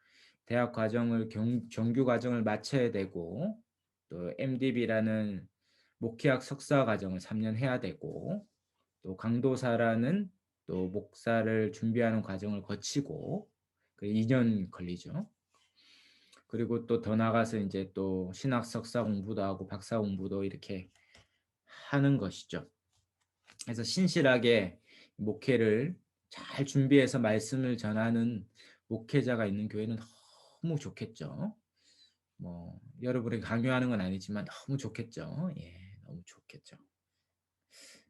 대학 과정을 정규 과정을 마쳐야 되고 또 MDB라는 목회학 석사 과정을 3년 해야 되고 또 강도사라는 또 목사를 준비하는 과정을 거치고 그 2년 걸리죠. 그리고 또 더 나가서 이제 또 신학 석사 공부도 하고 박사 공부도 이렇게 하는 것이죠. 그래서 신실하게 목회를 잘 준비해서 말씀을 전하는 목회자가 있는 교회는 너무 좋겠죠. 뭐 여러분에게 강요하는 건 아니지만 너무 좋겠죠. 예, 너무 좋겠죠.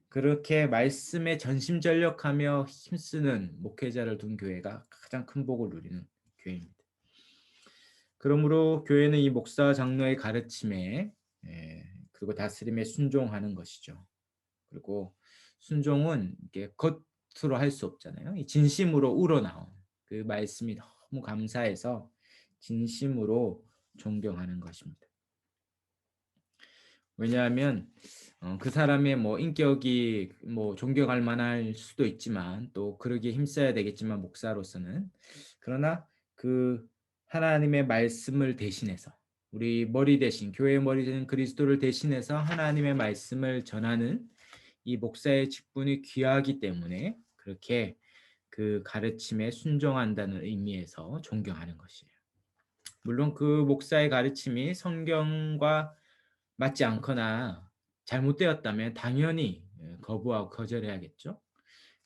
그렇게 말씀에 전심전력하며 힘쓰는 목회자를 둔 교회가 가장 큰 복을 누리는 교회입니다. 그러므로 교회는 이 목사 장로의 가르침에 그리고 다스림에 순종하는 것이죠. 그리고 순종은 이게 겉으로 할 수 없잖아요. 이 진심으로 우러나온 그 말씀이 너무 감사해서 진심으로 존경하는 것입니다. 왜냐하면 그 사람의 뭐 인격이 뭐 존경할 만할 수도 있지만 또 그러기에 힘써야 되겠지만 목사로서는 그러나 그 하나님의 말씀을 대신해서 우리 머리 대신 교회의 머리 대신 그리스도를 대신해서 하나님의 말씀을 전하는 이 목사의 직분이 귀하기 때문에 그렇게 그 가르침에 순종한다는 의미에서 존경하는 것이에요. 물론 그 목사의 가르침이 성경과 맞지 않거나 잘못되었다면 당연히 거부하고 거절해야겠죠.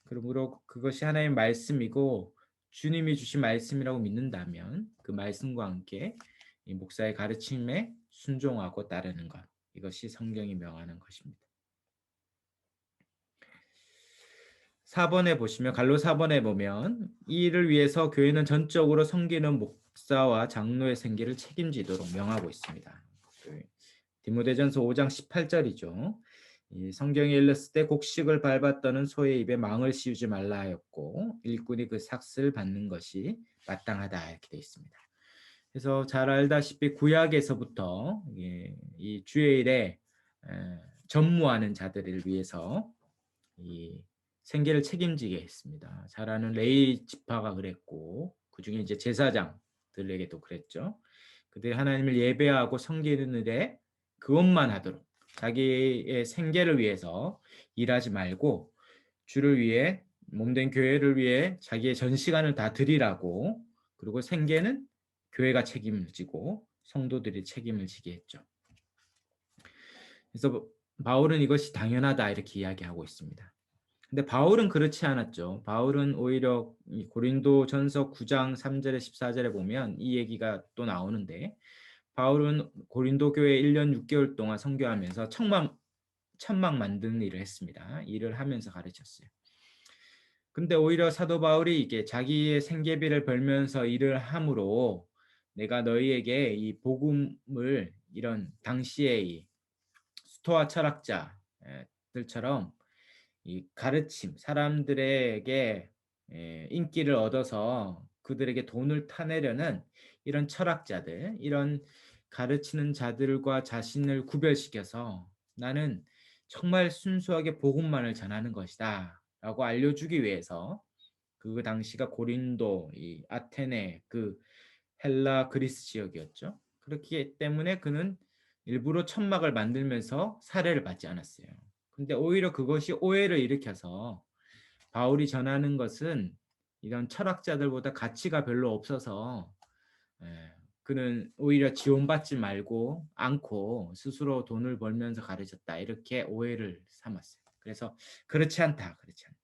그러므로 그것이 하나님의 말씀이고 주님이 주신 말씀이라고 믿는다면 그 말씀과 함께 이 목사의 가르침에 순종하고 따르는 것. 이것이 성경이 명하는 것입니다. 4번에 보시면 갈로 4번에 보면 이 일을 위해서 교회는 전적으로 섬기는 목사와 장로의 생계를 책임지도록 명하고 있습니다. 디모데전서 5장 18절이죠. 이 성경에 일렀을 때 곡식을 밟았더는 소의 입에 망을 씌우지 말라 하였고 일꾼이 그 삭슬 받는 것이 마땅하다 이렇게 되어 있습니다. 그래서 잘 알다시피 구약에서부터 이 주일에 전무하는 자들을 위해서 이 생계를 책임지게 했습니다. 잘 아는 레위 지파가 그랬고 그 중에 이제 제사장들에게도 그랬죠. 그들이 하나님을 예배하고 섬기는 일에 그것만 하도록 자기의 생계를 위해서 일하지 말고 주를 위해 몸된 교회를 위해 자기의 전 시간을 다 드리라고 그리고 생계는 교회가 책임을 지고 성도들이 책임을 지게 했죠. 그래서 바울은 이것이 당연하다 이렇게 이야기하고 있습니다. 근데 바울은 그렇지 않았죠. 바울은 오히려 고린도전서 9장 3절에 14절에 보면 이 얘기가 또 나오는데 바울은 고린도 교회 1년 6개월 동안 선교하면서 천막 만드는 일을 했습니다. 일을 하면서 가르쳤어요. 근데 오히려 사도 바울이 이게 자기의 생계비를 벌면서 일을 함으로 내가 너희에게 이 복음을 이런 당시의 이 스토아 철학자들처럼 이 가르침, 사람들에게 인기를 얻어서 그들에게 돈을 타내려는 이런 철학자들, 이런 가르치는 자들과 자신을 구별시켜서 나는 정말 순수하게 복음만을 전하는 것이다 라고 알려주기 위해서 그 당시가 고린도, 이 아테네, 그 헬라 그리스 지역이었죠. 그렇기 때문에 그는 일부러 천막을 만들면서 살해를 받지 않았어요. 근데 오히려 그것이 오해를 일으켜서 바울이 전하는 것은 이런 철학자들보다 가치가 별로 없어서 그는 오히려 지원받지 말고 않고 스스로 돈을 벌면서 가르쳤다 이렇게 오해를 삼았어요. 그래서 그렇지 않다, 그렇지 않다.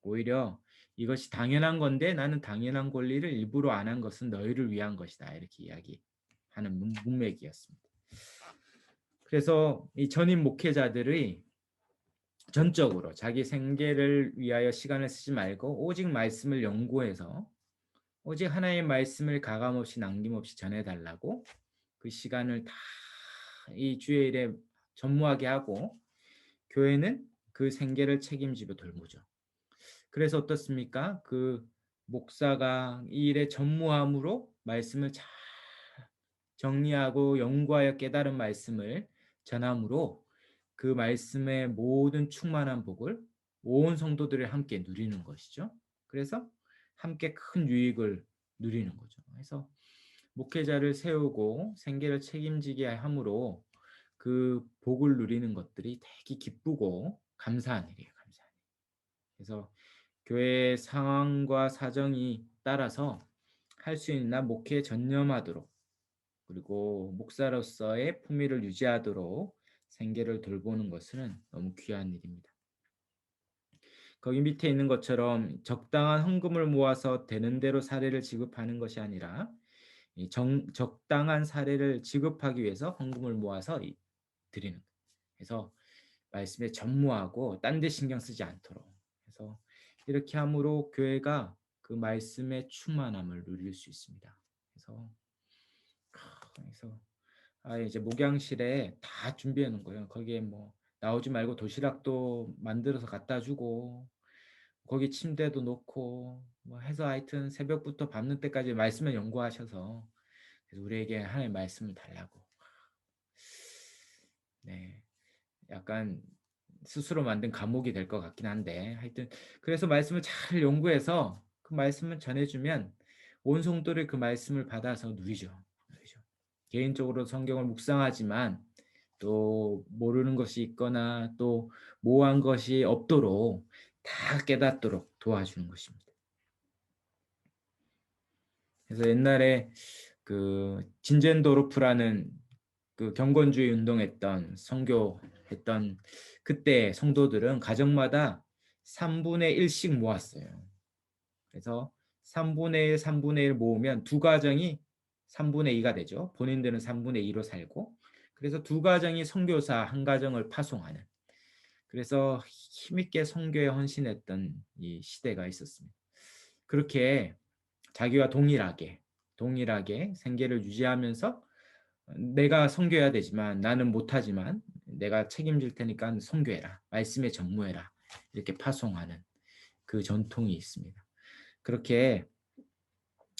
오히려 이것이 당연한 건데 나는 당연한 권리를 일부러 안 한 것은 너희를 위한 것이다 이렇게 이야기하는 문맥이었습니다. 그래서 이 전임 목회자들이 전적으로 자기 생계를 위하여 시간을 쓰지 말고 오직 말씀을 연구해서 오직 하나님의 말씀을 가감없이 남김없이 전해달라고 그 시간을 다 이 주의 일에 전무하게 하고 교회는 그 생계를 책임지고 돌보죠. 그래서 어떻습니까? 그 목사가 이 일에 전무함으로 말씀을 잘 정리하고 연구하여 깨달은 말씀을 전함으로 그 말씀의 모든 충만한 복을 온 성도들이 함께 누리는 것이죠. 그래서 함께 큰 유익을 누리는 거죠. 그래서 목회자를 세우고 생계를 책임지게 함으로 그 복을 누리는 것들이 되게 기쁘고 감사한 일이에요. 감사한 일. 그래서 교회의 상황과 사정이 따라서 할 수 있나 목회에 전념하도록 그리고 목사로서의 품위를 유지하도록 생계를 돌보는 것은 너무 귀한 일입니다. 거기 밑에 있는 것처럼 적당한 헌금을 모아서 되는 대로 사례를 지급하는 것이 아니라 적당한 사례를 지급하기 위해서 헌금을 모아서 드리는. 그래서 말씀에 전무하고 딴 데 신경 쓰지 않도록. 그래서 이렇게 함으로 교회가 그 말씀의 충만함을 누릴 수 있습니다. 그래서 이제 목양실에 다 준비해 놓은 거예요. 거기에 뭐 나오지 말고 도시락도 만들어서 갖다 주고 거기 침대도 놓고 뭐 해서 하여튼 새벽부터 밤늦게까지 말씀을 연구하셔서 그래서 우리에게 하나님의 말씀을 달라고. 네, 약간 스스로 만든 감옥이 될 것 같긴 한데 하여튼 그래서 말씀을 잘 연구해서 그 말씀을 전해주면 온 성도를 그 말씀을 받아서 누리죠. 개인적으로 성경을 묵상하지만 또 모르는 것이 있거나 또 모호한 것이 없도록 다 깨닫도록 도와주는 것입니다. 그래서 옛날에 그 진젠도르프라는 그 경건주의 운동했던 선교했던 그때 성도들은 가정마다 3분의 1씩 모았어요. 그래서 3분의 1, 3분의 1 모으면 두 가정이 3분의 2가 되죠. 본인들은 3분의 2로 살고 그래서 두 가정이 선교사 한 가정을 파송하는 그래서 힘있게 선교에 헌신했던 이 시대가 있었습니다. 그렇게 자기와 동일하게 생계를 유지하면서 내가 선교해야 되지만 나는 못하지만 내가 책임질 테니까 선교해라. 말씀에 전무해라. 이렇게 파송하는 그 전통이 있습니다. 그렇게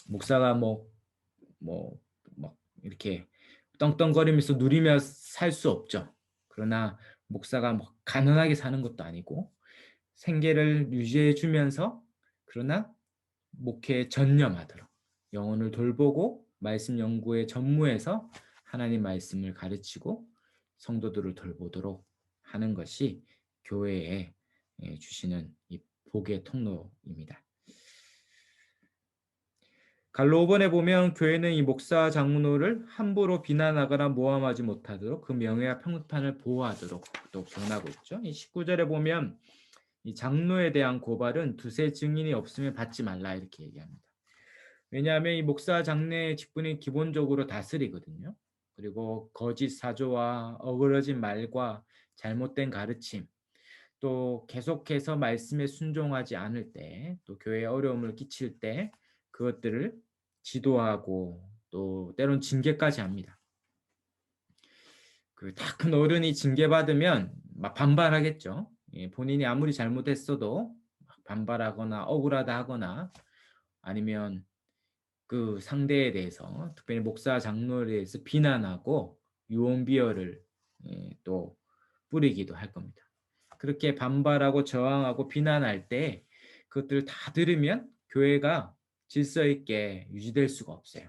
목사가 막 이렇게 떵떵거리면서 누리며 살 수 없죠. 그러나 목사가 뭐 가난하게 사는 것도 아니고 생계를 유지해 주면서 그러나 목회에 전념하도록 영혼을 돌보고 말씀 연구에 전무해서 하나님 말씀을 가르치고 성도들을 돌보도록 하는 것이 교회에 주시는 이 복의 통로입니다. 갈로 5번에 보면 교회는 이 목사 장로를 함부로 비난하거나 모함하지 못하도록 그 명예와 평판을 보호하도록 또 권하고 있죠. 이 19절에 보면 이 장로에 대한 고발은 두세 증인이 없으면 받지 말라 이렇게 얘기합니다. 왜냐하면 이 목사 장로의 직분이 기본적으로 다스리거든요. 그리고 거짓 사조와 어그러진 말과 잘못된 가르침, 또 계속해서 말씀에 순종하지 않을 때, 또 교회에 어려움을 끼칠 때 그것들을 지도하고 또 때론 징계까지 합니다. 그 다 큰 어른이 징계받으면 막 반발하겠죠. 본인이 아무리 잘못했어도 반발하거나 억울하다 하거나 아니면 그 상대에 대해서 특별히 목사 장로에 대해서 비난하고 유언비어를 또 뿌리기도 할 겁니다. 그렇게 반발하고 저항하고 비난할 때 그것들을 다 들으면 교회가 질서 있게 유지될 수가 없어요.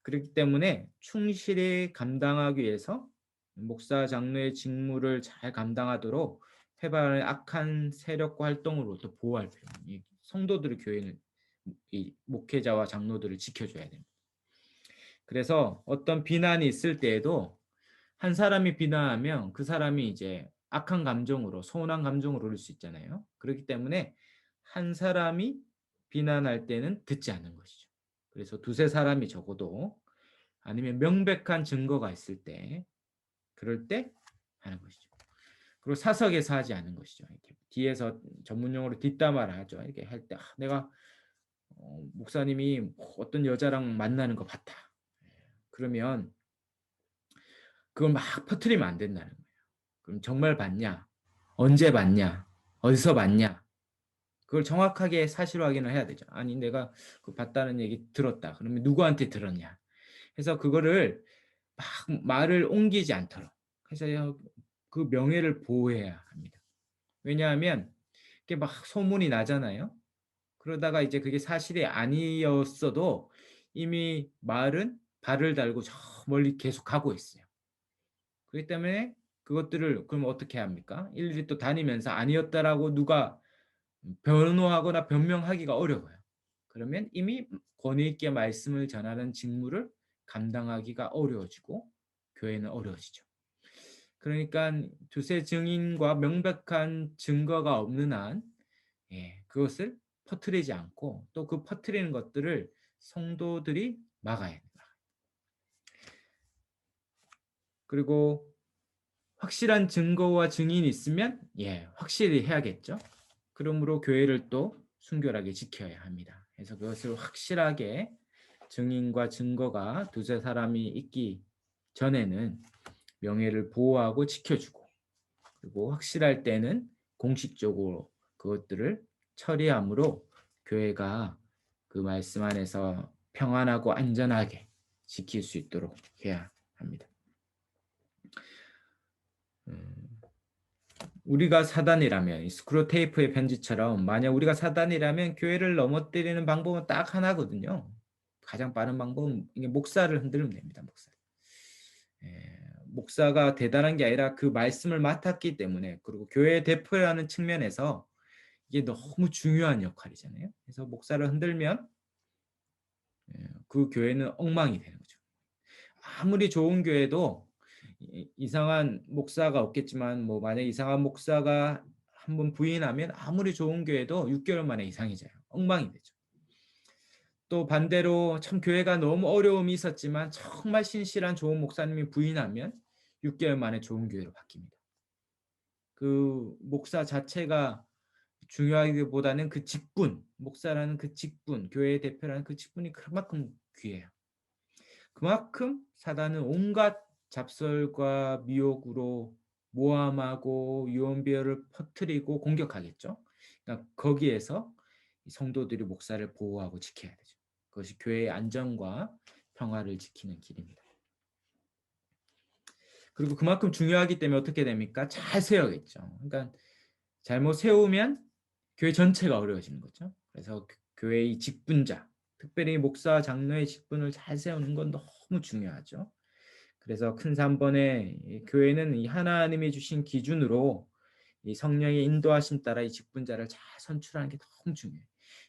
그렇기 때문에 충실히 감당하기 위해서 목사 장로의 직무를 잘 감당하도록 해방의 악한 세력과 활동으로부터 보호할 필요합니다. 성도들의 교회는 이 목회자와 장로들을 지켜줘야 됩니다. 그래서 어떤 비난이 있을 때에도 한 사람이 비난하면 그 사람이 이제 악한 감정으로 서운한 감정으로 오를 수 있잖아요. 그렇기 때문에 한 사람이 비난할 때는 듣지 않는 것이죠. 그래서 두세 사람이 적어도 아니면 명백한 증거가 있을 때 그럴 때 하는 것이죠. 그리고 사석에서 하지 않는 것이죠. 이렇게 뒤에서 전문용어로 뒷담화를 하죠. 이렇게 할 때 내가 목사님이 어떤 여자랑 만나는 거 봤다. 그러면 그걸 막 퍼뜨리면 안 된다는 거예요. 그럼 정말 봤냐? 언제 봤냐? 어디서 봤냐? 그걸 정확하게 사실 확인을 해야 되죠. 아니 내가 그 봤다는 얘기 들었다. 그러면 누구한테 들었냐? 그래서 그거를 막 말을 옮기지 않도록 해서 그 명예를 보호해야 합니다. 왜냐하면 이게 막 소문이 나잖아요. 그러다가 이제 그게 사실이 아니었어도 이미 말은 발을 달고 저 멀리 계속 가고 있어요. 그렇기 때문에 그것들을 그럼 어떻게 합니까? 일일이 또 다니면서 아니었다라고 누가 변호하거나 변명하기가 어려워요. 그러면 이미 권위 있게 말씀을 전하는 직무를 감당하기가 어려워지고 교회는 어려워지죠. 그러니까 두세 증인과 명백한 증거가 없는 한 그것을 퍼뜨리지 않고 또 그 퍼뜨리는 것들을 성도들이 막아야 해요. 그리고 확실한 증거와 증인이 있으면 확실히 해야겠죠. 그러므로 교회를 또 순결하게 지켜야 합니다. 그래서 그것을 확실하게 증인과 증거가 두세 사람이 있기 전에는 명예를 보호하고 지켜주고 그리고 확실할 때는 공식적으로 그것들을 처리함으로 교회가 그 말씀 안에서 평안하고 안전하게 지킬 수 있도록 해야 합니다. 음, 우리가 사단이라면 이 스크루테이프의 편지처럼 만약 우리가 사단이라면 교회를 넘어뜨리는 방법은 딱 하나거든요. 가장 빠른 방법은 이게 목사를 흔들면 됩니다. 목사. 목사가 대단한 게 아니라 그 말씀을 맡았기 때문에 그리고 교회 대표라는 측면에서 이게 너무 중요한 역할이잖아요. 그래서 목사를 흔들면 그 교회는 엉망이 되는 거죠. 아무리 좋은 교회도 이상한 목사가 없겠지만 뭐 만약 이상한 목사가 한번 부인하면 아무리 좋은 교회도 6개월 만에 이상해져요. 엉망이 되죠. 또 반대로 참 교회가 너무 어려움이 있었지만 정말 신실한 좋은 목사님이 부인하면 6개월 만에 좋은 교회로 바뀝니다. 그 목사 자체가 중요하기보다는 그 직분, 목사라는 그 직분, 교회의 대표라는 그 직분이 그만큼 귀해요. 그만큼 사단은 온갖 잡설과 미혹으로 모함하고 유언비어를 퍼뜨리고 공격하겠죠. 그러니까 거기에서 성도들이 목사를 보호하고 지켜야 되죠. 그것이 교회의 안전과 평화를 지키는 길입니다. 그리고 그만큼 중요하기 때문에 어떻게 됩니까? 잘 세워야겠죠. 그러니까 잘못 세우면 교회 전체가 어려워지는 거죠. 그래서 교회의 직분자, 특별히 목사 장로의 직분을 잘 세우는 건 너무 중요하죠. 그래서 큰 산번에 교회는 이 하나님이 주신 기준으로 이 성령의 인도하심 따라 이 직분자를 잘 선출하는 게 너무 중요해요.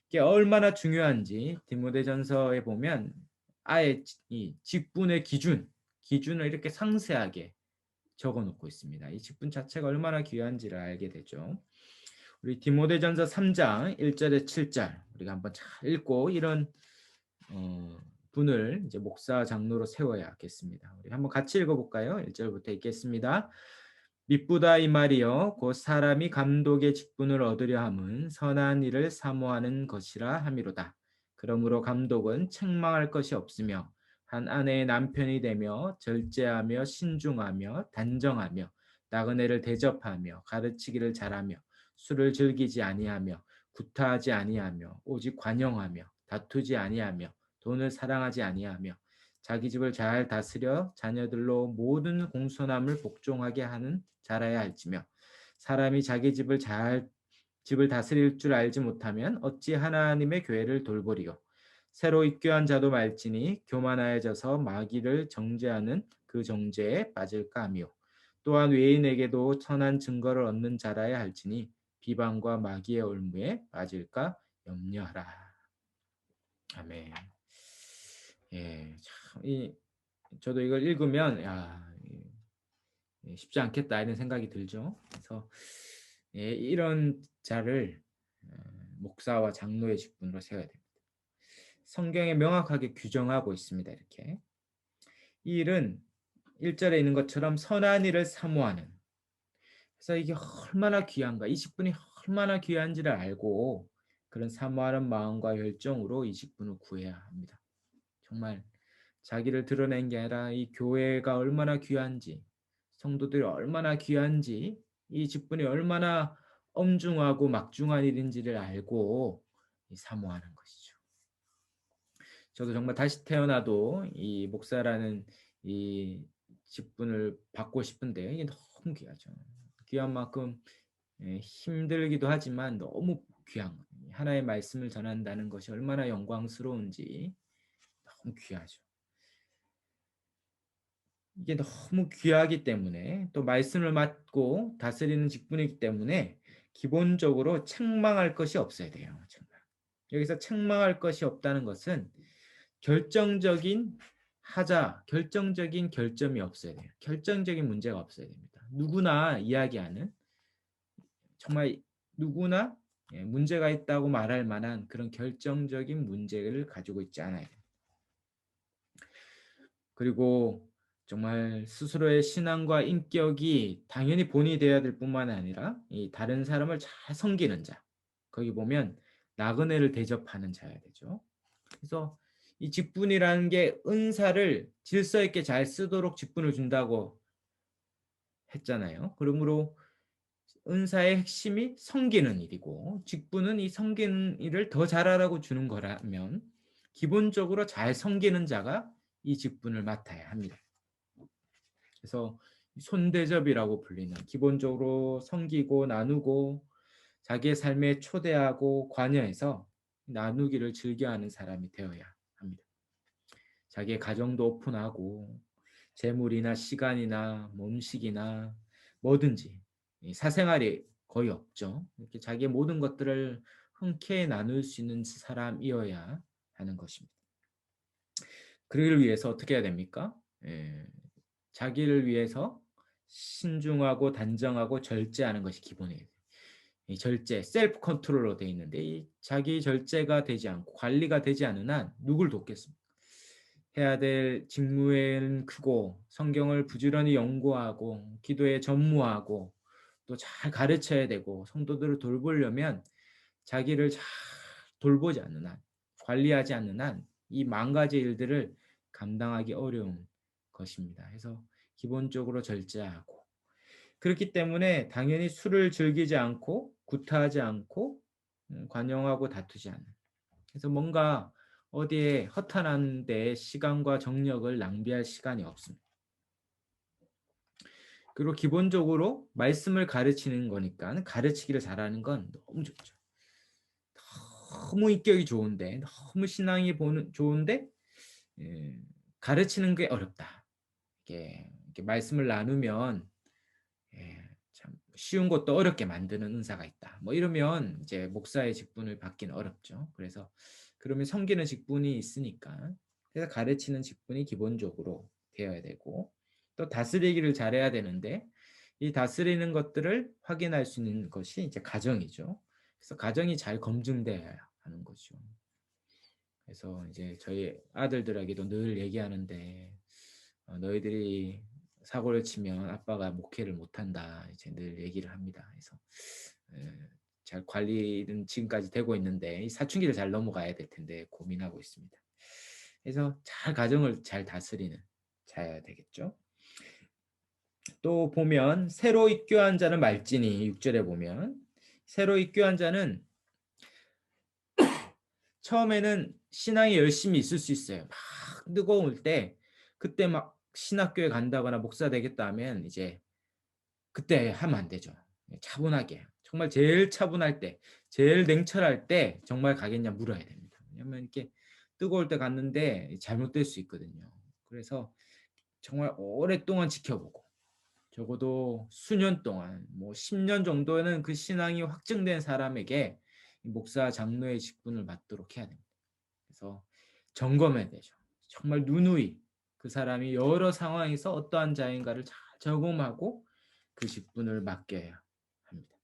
이게 얼마나 중요한지 디모데전서에 보면 아예 이 직분의 기준을 이렇게 상세하게 적어놓고 있습니다. 이 직분 자체가 얼마나 귀한지를 알게 되죠. 우리 디모데전서 3장 1절에 7절 우리가 한번 잘 읽고 이런 분을 이제 목사 장로로 세워야겠습니다. 우리 한번 같이 읽어볼까요? 1절부터 읽겠습니다. 미쁘다 이 말이여 곧 사람이 감독의 직분을 얻으려 함은 선한 일을 사모하는 것이라 함이로다. 그러므로 감독은 책망할 것이 없으며 한 아내의 남편이 되며 절제하며 신중하며 단정하며 나그네를 대접하며 가르치기를 잘하며 술을 즐기지 아니하며 구타하지 아니하며 오직 관용하며 다투지 아니하며 돈을 사랑하지 아니하며 자기 집을 잘 다스려 자녀들로 모든 공손함을 복종하게 하는 자라야 할지며 사람이 자기 집을 다스릴 줄 알지 못하면 어찌 하나님의 교회를 돌보리요 새로 입교한 자도 말지니 교만하여져서 마귀를 정죄하는 그 정죄에 빠질까 하며 또한 외인에게도 선한 증거를 얻는 자라야 할지니 비방과 마귀의 올무에 빠질까 염려하라. 아멘. 예, 참, 저도 이걸 읽으면 쉽지 않겠다 이런 생각이 들죠. 그래서 이런 자를 목사와 장로의 직분으로 세워야 됩니다. 성경에 명확하게 규정하고 있습니다. 이렇게 이 일은 1절에 있는 것처럼 선한 일을 사모하는 그래서 이게 얼마나 귀한가 이 직분이 얼마나 귀한지를 알고 그런 사모하는 마음과 열정으로 이 직분을 구해야 합니다. 정말 자기를 드러낸 게 아니라 이 교회가 얼마나 귀한지 성도들이 얼마나 귀한지 이 직분이 얼마나 엄중하고 막중한 일인지를 알고 사모하는 것이죠. 저도 정말 다시 태어나도 이 목사라는 이 직분을 받고 싶은데 이게 너무 귀하죠. 귀한 만큼 힘들기도 하지만 너무 귀한 하나의 말씀을 전한다는 것이 얼마나 영광스러운지 너무 귀하죠. 이게 너무 귀하기 때문에 또 말씀을 맡고 다스리는 직분이기 때문에 기본적으로 책망할 것이 없어야 돼요. 정말. 여기서 책망할 것이 없다는 것은 결정적인 결점이 없어야 돼요. 결정적인 문제가 없어야 됩니다. 누구나 이야기하는 정말 누구나 문제가 있다고 말할 만한 그런 결정적인 문제를 가지고 있지 않아요. 그리고 정말 스스로의 신앙과 인격이 당연히 본이 되어야 될 뿐만 아니라 이 다른 사람을 잘 섬기는 자. 거기 보면 나그네를 대접하는 자야 되죠. 그래서 이 직분이라는 게 은사를 질서 있게 잘 쓰도록 직분을 준다고 했잖아요. 그러므로 은사의 핵심이 섬기는 일이고 직분은 이 섬기는 일을 더 잘하라고 주는 거라면 기본적으로 잘 섬기는 자가 이 직분을 맡아야 합니다. 그래서 손대접이라고 불리는 기본적으로 섬기고 나누고 자기의 삶에 초대하고 관여해서 나누기를 즐겨하는 사람이 되어야 합니다. 자기의 가정도 오픈하고 재물이나 시간이나 뭐 음식이나 뭐든지 사생활이 거의 없죠. 이렇게 자기의 모든 것들을 흔쾌히 나눌 수 있는 사람이어야 하는 것입니다. 그를 위해서 어떻게 해야 됩니까? 자기를 위해서 신중하고 단정하고 절제하는 것이 기본이에요. 이 절제, 셀프 컨트롤로 되어 있는데 이 자기 절제가 되지 않고 관리가 되지 않은 한 누굴 돕겠습니까? 해야 될 직무는 크고 성경을 부지런히 연구하고 기도에 전무하고 또 잘 가르쳐야 되고 성도들을 돌보려면 자기를 잘 돌보지 않는 한, 관리하지 않는 한 이 만 가지 일들을 감당하기 어려운 것입니다. 그래서 기본적으로 절제하고 그렇기 때문에 당연히 술을 즐기지 않고 구타하지 않고 관용하고 다투지 않는 그래서 뭔가 어디에 허탄한 데 시간과 정력을 낭비할 시간이 없습니다. 그리고 기본적으로 말씀을 가르치는 거니까 가르치기를 잘하는 건 너무 좋죠. 너무 인격이 좋은데 너무 신앙이 좋은데 예, 가르치는 게 어렵다. 이렇게 말씀을 나누면 참 쉬운 것도 어렵게 만드는 은사가 있다. 뭐 이러면 이제 목사의 직분을 받기는 어렵죠. 그래서 그러면 섬기는 직분이 있으니까 그래서 가르치는 직분이 기본적으로 되어야 되고 또 다스리기를 잘해야 되는데 이 다스리는 것들을 확인할 수 있는 것이 이제 가정이죠. 그래서 가정이 잘 검증돼야 하는 거죠. 그래서 이제 저희 아들들에게도 늘 얘기하는데 너희들이 사고를 치면 아빠가 목회를 못한다 이제 늘 얘기를 합니다. 그래서 에, 잘 관리는 지금까지 되고 있는데 이 사춘기를 잘 넘어가야 될 텐데 고민하고 있습니다. 그래서 잘 가정을 잘 다스리는 자야 되겠죠. 또 보면 새로 입교한 자는 말지니 6절에 보면 새로 입교한 자는 처음에는 신앙이 열심히 있을 수 있어요. 막 뜨거울 때 그때 막 신학교에 간다거나 목사 되겠다 하면 이제 그때 하면 안 되죠. 차분하게 정말 제일 차분할 때 제일 냉철할 때 정말 가겠냐 물어야 됩니다. 왜냐면 이렇게 뜨거울 때 갔는데 잘못될 수 있거든요. 그래서 정말 오랫동안 지켜보고 적어도 수년 동안 뭐 10년 정도는 그 신앙이 확증된 사람에게 목사 장로의 직분을 맡도록 해야 됩니다. 그래서 점검해야 되죠. 정말 누누이 그 사람이 여러 상황에서 어떠한 자인가를 잘 점검하고 그 직분을 맡겨야 합니다.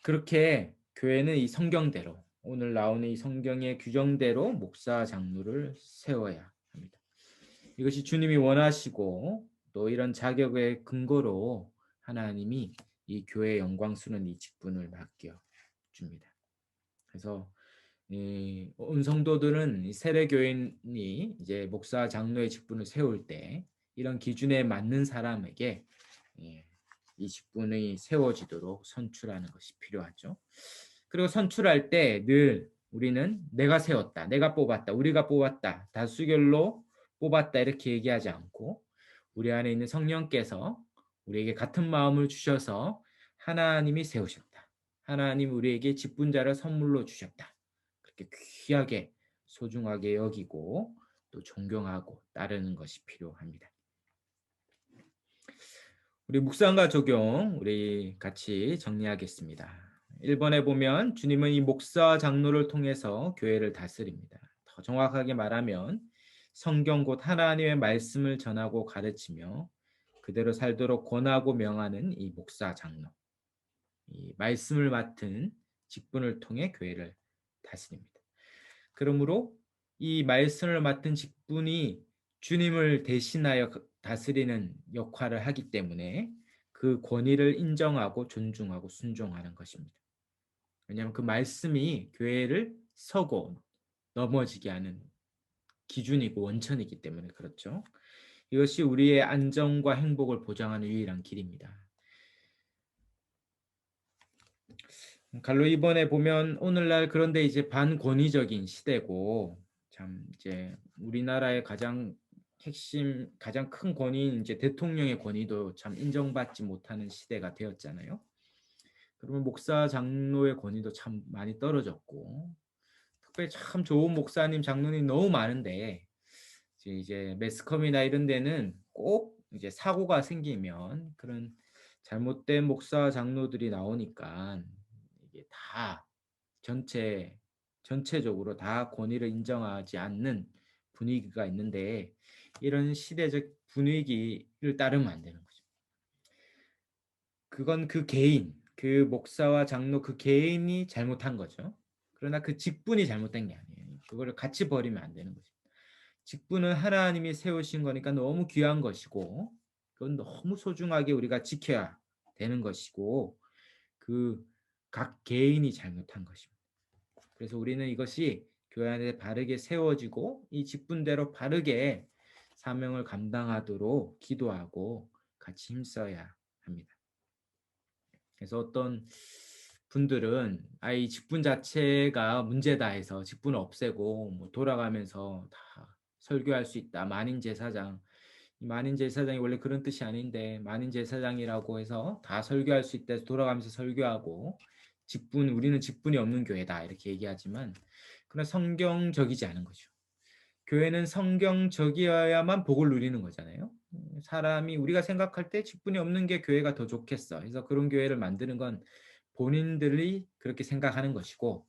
그렇게 교회는 이 성경대로 오늘 나오는 이 성경의 규정대로 목사 장로를 세워야 합니다. 이것이 주님이 원하시고 또 이런 자격의 근거로 하나님이 이 교회의 영광스러운 이 직분을 맡겨 줍니다. 그래서 온 성도들은 세례 교인이 이제 목사 장로의 직분을 세울 때 이런 기준에 맞는 사람에게 이 직분이 세워지도록 선출하는 것이 필요하죠. 그리고 선출할 때 늘 우리는 내가 세웠다, 내가 뽑았다, 우리가 뽑았다, 다수결로 뽑았다 이렇게 얘기하지 않고 우리 안에 있는 성령께서 우리에게 같은 마음을 주셔서 하나님이 세우셨다. 하나님 우리에게 직분자를 선물로 주셨다. 그렇게 귀하게 소중하게 여기고 또 존경하고 따르는 것이 필요합니다. 우리 묵상과 적용 우리 같이 정리하겠습니다. 1번에 보면 주님은 이 목사 장로를 통해서 교회를 다스립니다. 더 정확하게 말하면 성경 곧 하나님의 말씀을 전하고 가르치며 그대로 살도록 권하고 명하는 이 목사 장로. 이 말씀을 맡은 직분을 통해 교회를 다스립니다. 그러므로 이 말씀을 맡은 직분이 주님을 대신하여 다스리는 역할을 하기 때문에 그 권위를 인정하고 존중하고 순종하는 것입니다. 왜냐하면 그 말씀이 교회를 서고 넘어지게 하는 기준이고 원천이기 때문에 그렇죠. 이것이 우리의 안정과 행복을 보장하는 유일한 길입니다. 갈로 이번에 보면 오늘날 그런데 이제 반권위적인 시대고 참 이제 우리나라의 가장 핵심 가장 큰 권위인 이제 대통령의 권위도 참 인정받지 못하는 시대가 되었잖아요. 그러면 목사 장로의 권위도 참 많이 떨어졌고 특별히 참 좋은 목사님 장로님 너무 많은데 이제 매스컴이나 이런 데는 꼭 이제 사고가 생기면 그런 잘못된 목사 장로들이 나오니까 이게 다 전체 전체적으로 다 권위를 인정하지 않는 분위기가 있는데 이런 시대적 분위기를 따르면 안 되는 거죠. 그건 그 개인, 그 목사와 장로 그 개인이 잘못한 거죠. 그러나 그 직분이 잘못된 게 아니에요. 그거를 같이 버리면 안 되는 거죠. 직분은 하나님이 세우신 거니까 너무 귀한 것이고 그건 너무 소중하게 우리가 지켜야 되는 것이고 그 각 개인이 잘못한 것입니다. 그래서 우리는 이것이 교회 안에 바르게 세워지고 이 직분대로 바르게 사명을 감당하도록 기도하고 같이 힘써야 합니다. 그래서 어떤 분들은 이 직분 자체가 문제다 해서 직분을 없애고 뭐 돌아가면서 다 설교할 수 있다. 만인 제사장. 이 만인 제사장이 원래 그런 뜻이 아닌데 만인 제사장이라고 해서 다 설교할 수 있다 해서 돌아가면서 설교하고 우리는 직분이 없는 교회다 이렇게 얘기하지만 그런 성경적이지 않은 거죠. 교회는 성경적이어야만 복을 누리는 거잖아요. 사람이 우리가 생각할 때 직분이 없는 게 교회가 더 좋겠어. 그래서 그런 교회를 만드는 건 본인들이 그렇게 생각하는 것이고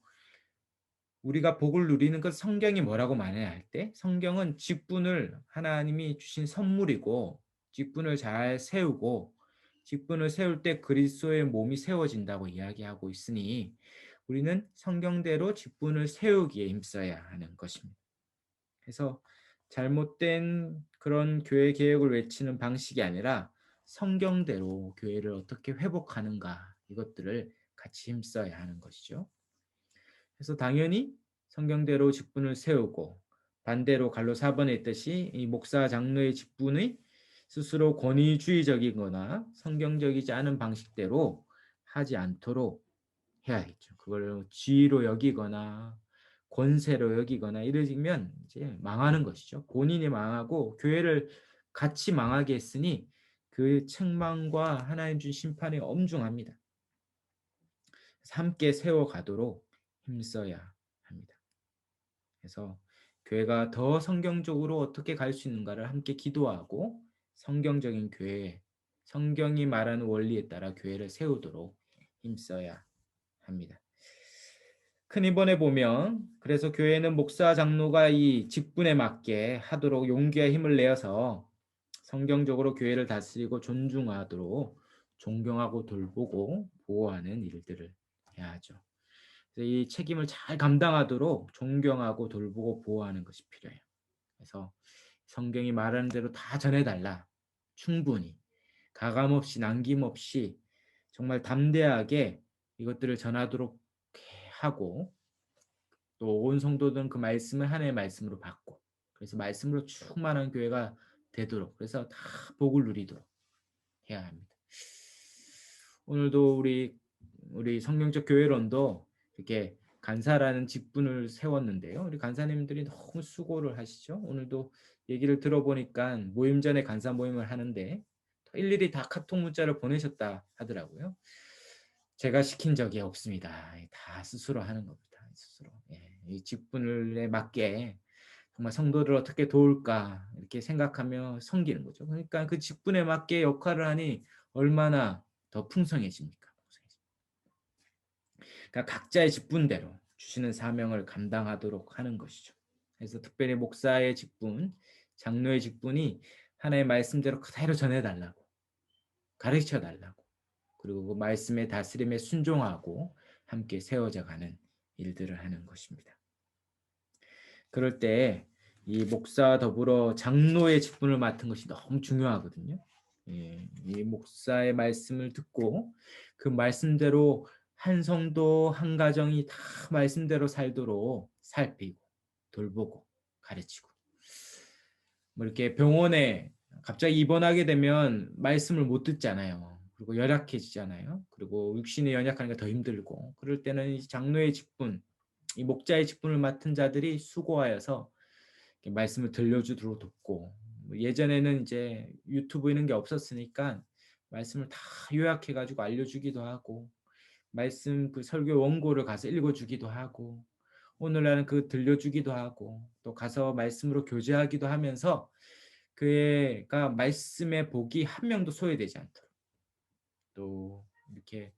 우리가 복을 누리는 것 성경이 뭐라고 말해야 할 때 성경은 직분을 하나님이 주신 선물이고 직분을 잘 세우고 직분을 세울 때 그리스도의 몸이 세워진다고 이야기하고 있으니 우리는 성경대로 직분을 세우기에 힘써야 하는 것입니다. 그래서 잘못된 그런 교회 개혁을 외치는 방식이 아니라 성경대로 교회를 어떻게 회복하는가 이것들을 같이 힘써야 하는 것이죠. 그래서 당연히 성경대로 직분을 세우고 반대로 갈로 4번에 있듯이 이 목사 장로의 직분의 스스로 권위주의적이거나 성경적이지 않은 방식대로 하지 않도록 해야겠죠. 그걸 지위로 여기거나 권세로 여기거나 이러면 이제 망하는 것이죠. 본인이 망하고 교회를 같이 망하게 했으니 그 책망과 하나님 준 심판이 엄중합니다. 함께 세워가도록 힘써야 합니다. 그래서 교회가 더 성경적으로 어떻게 갈 수 있는가를 함께 기도하고 성경적인 교회, 성경이 말하는 원리에 따라 교회를 세우도록 힘써야 합니다. 큰 이번에 보면 그래서 교회는 목사 장로가 이 직분에 맞게 하도록 용기와 힘을 내어서 성경적으로 교회를 다스리고 존중하도록 존경하고 돌보고 보호하는 일들을 해야 하죠. 그래서 이 책임을 잘 감당하도록 존경하고 돌보고 보호하는 것이 필요해요. 그래서 성경이 말하는 대로 다 전해달라. 충분히 가감없이 남김없이 정말 담대하게 이것들을 전하도록 하고 또 온 성도들은 그 말씀을 하나님의 말씀으로 받고 그래서 말씀으로 충만한 교회가 되도록 그래서 다 복을 누리도록 해야 합니다. 오늘도 우리 성경적 교회론도 이렇게 간사라는 직분을 세웠는데요. 우리 간사님들이 너무 수고를 하시죠. 오늘도 얘기를 들어보니까 모임 전에 간사 모임을 하는데 일일이 다 카톡 문자를 보내셨다 하더라고요. 제가 시킨 적이 없습니다. 다 스스로 하는 겁니다. 스스로. 예, 이 직분에 맞게 정말 성도를 어떻게 도울까 이렇게 생각하며 섬기는 거죠. 그러니까 그 직분에 맞게 역할을 하니 얼마나 더 풍성해집니까? 그러니까 각자의 직분대로 주시는 사명을 감당하도록 하는 것이죠. 그래서 특별히 목사의 직분, 장로의 직분이 하나님의 말씀대로 그대로 전해달라고, 가르쳐달라고, 그리고 그 말씀의 다스림에 순종하고 함께 세워져 가는 일들을 하는 것입니다. 그럴 때 이 목사와 더불어 장로의 직분을 맡은 것이 너무 중요하거든요. 예, 이 목사의 말씀을 듣고 그 말씀대로 한 성도 한 가정이 다 말씀대로 살도록 살피고 돌보고 가르치고 뭐 이렇게 병원에 갑자기 입원하게 되면 말씀을 못 듣잖아요. 그리고 열악해지잖아요. 그리고 육신이 연약하니까 더 힘들고 그럴 때는 이 장로의 직분, 이 목자의 직분을 맡은 자들이 수고하여서 이렇게 말씀을 들려주도록 돕고, 뭐 예전에는 이제 유튜브 이런 게 없었으니까 말씀을 다 요약해 가지고 알려주기도 하고, 말씀 그 설교 원고를 가서 읽어주기도 하고, 오늘날은 그 들려주기도 하고, 또 가서 말씀으로 교제하기도 하면서 그가 말씀의 복이 한 명도 소외되지 않도록, 또 이렇게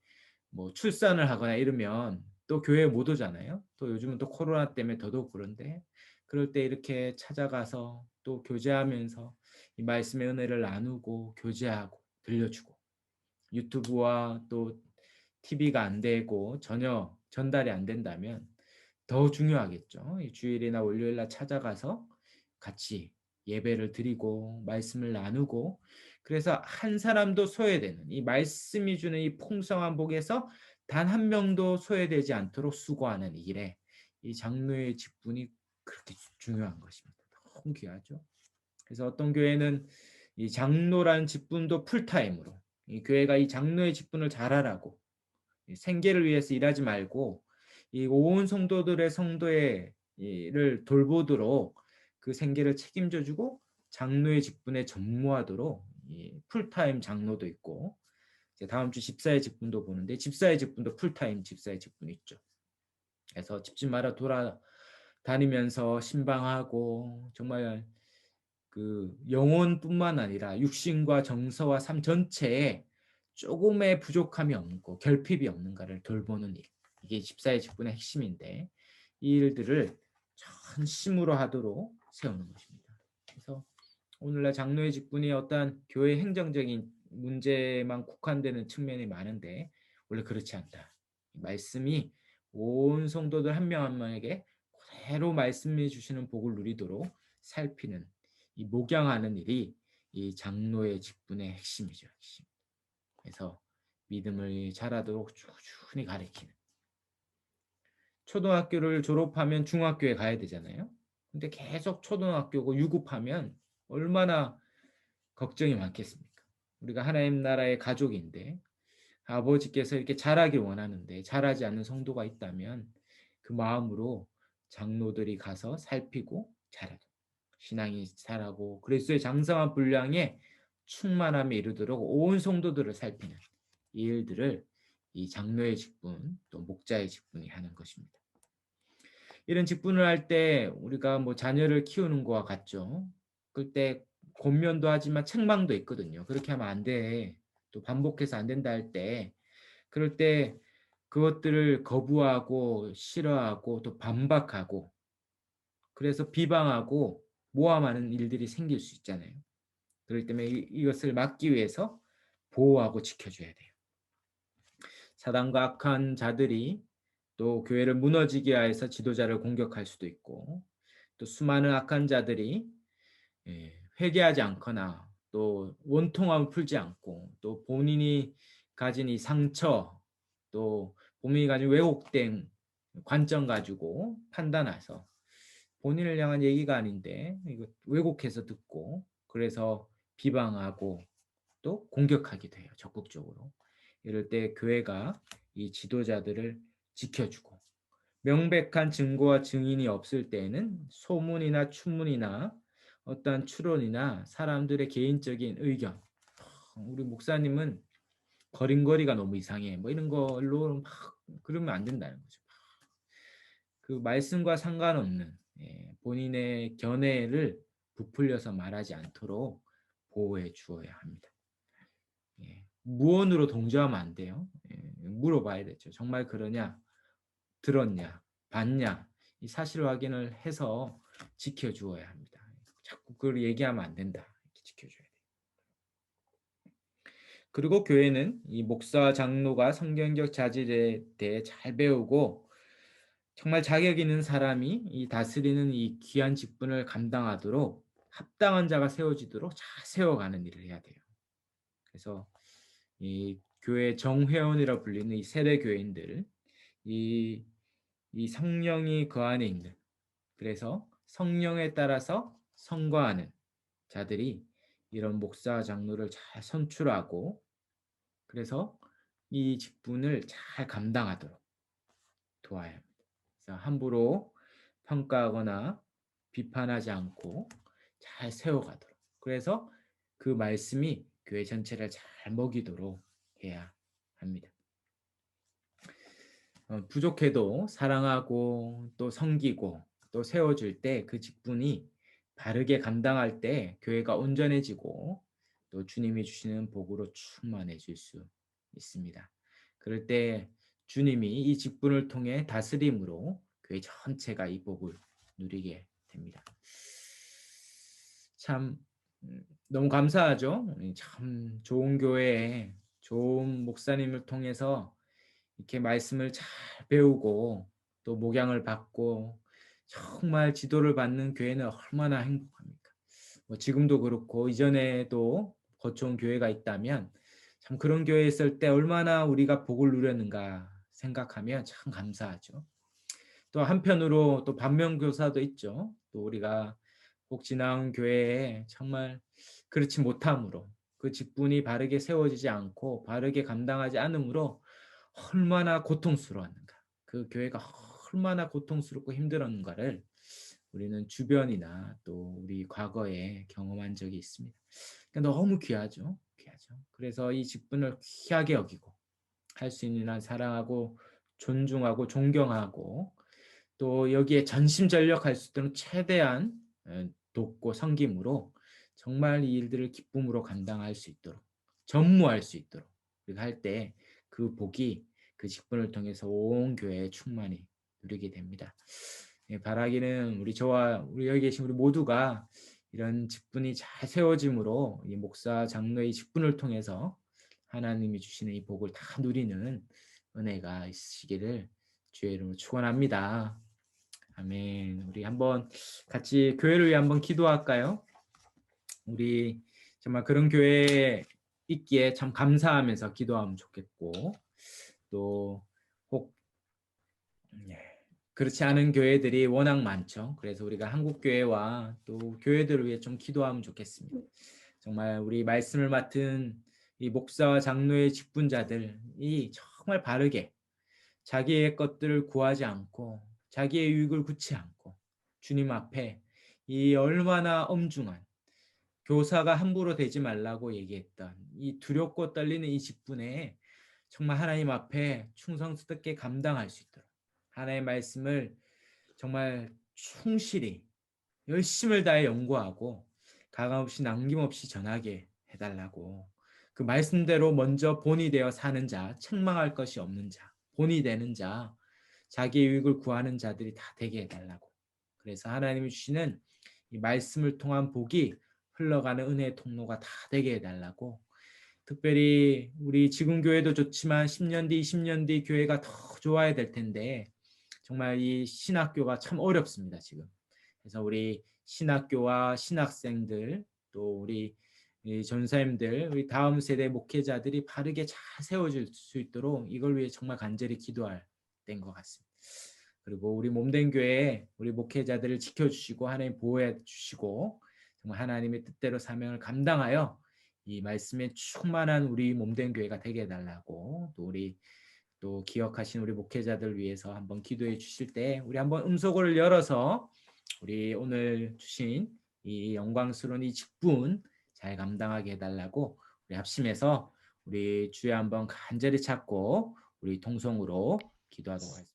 뭐 출산을 하거나 이러면 또 교회에 못 오잖아요. 또 요즘은 또 코로나 때문에 더더욱 그런데, 그럴 때 이렇게 찾아가서 또 교제하면서 이 말씀의 은혜를 나누고 교제하고 들려주고, 유튜브와 또 TV가 안 되고 전혀 전달이 안 된다면 더 중요하겠죠. 이 주일이나 월요일 날 찾아가서 같이 예배를 드리고 말씀을 나누고, 그래서 한 사람도 소외되는, 이 말씀이 주는 이 풍성한 복에서 단 한 명도 소외되지 않도록 수고하는 일에 이 장로의 직분이 그렇게 중요한 것입니다. 너무 귀하죠. 그래서 어떤 교회는 이 장로라는 직분도 풀타임으로, 이 교회가 이 장로의 직분을 잘하라고 생계를 위해서 일하지 말고 이 온 성도들의 성도의 이를 돌보도록 그 생계를 책임져 주고 장로의 직분에 전무하도록 이 풀타임 장로도 있고, 이제 다음 주 집사의 직분도 보는데 집사의 직분도 풀타임 집사의 직분이 있죠. 그래서 집집마다 돌아다니면서 신방하고, 정말 그 영혼뿐만 아니라 육신과 정서와 삶 전체에 조금의 부족함이 없고 결핍이 없는가를 돌보는 일, 이게 집사의 직분의 핵심인데 이 일들을 전심으로 하도록 세우는 것입니다. 그래서 오늘날 장로의 직분이 어떠한 교회 행정적인 문제만 국한되는 측면이 많은데 원래 그렇지 않다. 말씀이 온 성도들 한 명 한 명에게 그대로 말씀해 주시는 복을 누리도록 살피는, 이 목양하는 일이 이 장로의 직분의 핵심이죠. 핵심. 그래서 믿음을 잘하도록 꾸준히 가르치는. 초등학교를 졸업하면 중학교에 가야 되잖아요. 근데 계속 초등학교고 유급하면 얼마나 걱정이 많겠습니까? 우리가 하나님 나라의 가족인데 아버지께서 이렇게 잘하길 원하는데 잘하지 않는 성도가 있다면 그 마음으로 장로들이 가서 살피고 잘하도록, 신앙이 자라고 그리스도의 장성한 분량에 충만함에 이르도록 온 성도들을 살피는 이 일들을 이 장로의 직분 또 목자의 직분이 하는 것입니다. 이런 직분을 할 때 우리가 뭐 자녀를 키우는 거와 같죠. 그때 권면도 하지만 책망도 있거든요. 그렇게 하면 안 돼. 또 반복해서 안 된다 할 때, 그럴 때 그것들을 거부하고 싫어하고 또 반박하고, 그래서 비방하고 모함하는 일들이 생길 수 있잖아요. 그렇기 때문에 이것을 막기 위해서 보호하고 지켜줘야 돼요. 사단과 악한 자들이 또 교회를 무너지게 하여서 지도자를 공격할 수도 있고, 또 수많은 악한 자들이 회개하지 않거나 또 원통함을 풀지 않고 또 본인이 가진 이 상처, 또 본인이 가진 왜곡된 관점 가지고 판단해서 본인을 향한 얘기가 아닌데 이거 왜곡해서 듣고, 그래서 비방하고 또 공격하게 돼요. 적극적으로. 이럴 때 교회가 이 지도자들을 지켜주고, 명백한 증거와 증인이 없을 때에는 소문이나 추문이나 어떠한 추론이나 사람들의 개인적인 의견, 우리 목사님은 거린거리가 너무 이상해, 뭐 이런 걸로 막 그러면 안 된다는 거죠. 그 말씀과 상관없는 본인의 견해를 부풀려서 말하지 않도록 보호해 주어야 합니다. 무언으로 동조하면 안 돼요. 물어봐야 되죠. 정말 그러냐, 들었냐, 봤냐, 이 사실 확인을 해서 지켜주어야 합니다. 자꾸 그걸 얘기하면 안 된다. 이렇게 지켜줘야 돼요. 그리고 교회는 이 목사 장로가 성경적 자질에 대해 잘 배우고 정말 자격 있는 사람이 이 다스리는 이 귀한 직분을 감당하도록 합당한 자가 세워지도록 잘 세워가는 일을 해야 돼요. 그래서 이 교회 정회원이라 불리는 이 세대 교인들, 이, 이 성령이 그 안에 있는, 그래서 성령에 따라서 성과하는 자들이 이런 목사 장로를 잘 선출하고, 그래서 이 직분을 잘 감당하도록 도와야 합니다. 그래서 함부로 평가하거나 비판하지 않고 잘 세워가도록. 그래서 그 말씀이 교회 전체를 잘 먹이도록 해야 합니다. 부족해도 사랑하고 또 섬기고 또 세워줄 때 그 직분이 바르게 감당할 때 교회가 온전해지고 또 주님이 주시는 복으로 충만해질 수 있습니다. 그럴 때 주님이 이 직분을 통해 다스림으로 교회 전체가 이 복을 누리게 됩니다. 참 너무 감사하죠. 참 좋은 교회에 좋은 목사님을 통해서 이렇게 말씀을 잘 배우고 또 목양을 받고 정말 지도를 받는 교회는 얼마나 행복합니까? 뭐 지금도 그렇고 이전에도 거쳐온 교회가 있다면 참 그런 교회에 있을 때 얼마나 우리가 복을 누렸는가 생각하면 참 감사하죠. 또 한편으로 또 반면교사도 있죠. 또 우리가 꼭 지나온 교회에 정말 그렇지 못함으로 그 직분이 바르게 세워지지 않고 바르게 감당하지 않으므로 얼마나 고통스러웠는가. 그 교회가 얼마나 고통스럽고 힘들었는가를 우리는 주변이나 또 우리 과거에 경험한 적이 있습니다. 그러니까 너무 귀하죠. 귀하죠. 그래서 이 직분을 귀하게 여기고 할 수 있는 한 사랑하고 존중하고 존경하고 또 여기에 전심전력할 수 있도록 최대한 돕고 섬김으로 정말 이 일들을 기쁨으로 감당할 수 있도록 전무할 수 있도록 우리가 할 때 그 복이 그 직분을 통해서 온 교회에 충만히 누리게 됩니다. 예, 바라기는 우리 저와 우리 여기 계신 우리 모두가 이런 직분이 잘 세워짐으로 이 목사 장로의 직분을 통해서 하나님이 주시는 이 복을 다 누리는 은혜가 있으시기를 주의 이름으로 축원합니다. 아멘. 우리 한번 같이 교회를 위해 한번 기도할까요? 우리 정말 그런 교회에 있기에 참 감사하면서 기도하면 좋겠고 또 혹 그렇지 않은 교회들이 워낙 많죠. 그래서 우리가 한국 교회와 또 교회들을 위해 좀 기도하면 좋겠습니다. 정말 우리 말씀을 맡은 이 목사와 장로의 직분자들이 정말 바르게 자기의 것들을 구하지 않고 자기의 유익을 굳지 않고 주님 앞에 이 얼마나 엄중한 교사가 함부로 되지 말라고 얘기했던 이 두렵고 떨리는 이 직분에 정말 하나님 앞에 충성스럽게 감당할 수 있도록 하나님의 말씀을 정말 충실히 열심을 다해 연구하고 가감없이 남김없이 전하게 해달라고 그 말씀대로 먼저 본이 되어 사는 자 책망할 것이 없는 자 본이 되는 자 자기의 유익을 구하는 자들이 다 되게 해달라고 그래서 하나님이 주시는 이 말씀을 통한 복이 흘러가는 은혜의 통로가 다 되게 해달라고 특별히 우리 지금 교회도 좋지만 10년 뒤 20년 뒤 교회가 더 좋아야 될 텐데 정말 이 신학교가 참 어렵습니다 지금. 그래서 우리 신학교와 신학생들 또 우리 전사님들 우리 다음 세대 목회자들이 바르게 잘 세워질 수 있도록 이걸 위해 정말 간절히 기도할 때인 것 같습니다. 그리고 우리 몸된 교회 우리 목회자들을 지켜주시고 하나님 보호해 주시고 정말 하나님의 뜻대로 사명을 감당하여 이 말씀에 충만한 우리 몸된 교회가 되게 해달라고 또 우리 또 기억하신 우리 목회자들 위해서 한번 기도해 주실 때 우리 한번 음소거를 열어서 우리 오늘 주신 이 영광스러운 이 직분 잘 감당하게 해달라고 우리 합심해서 우리 주에 한번 간절히 찾고 우리 통성으로 기도하도록 하겠습니다.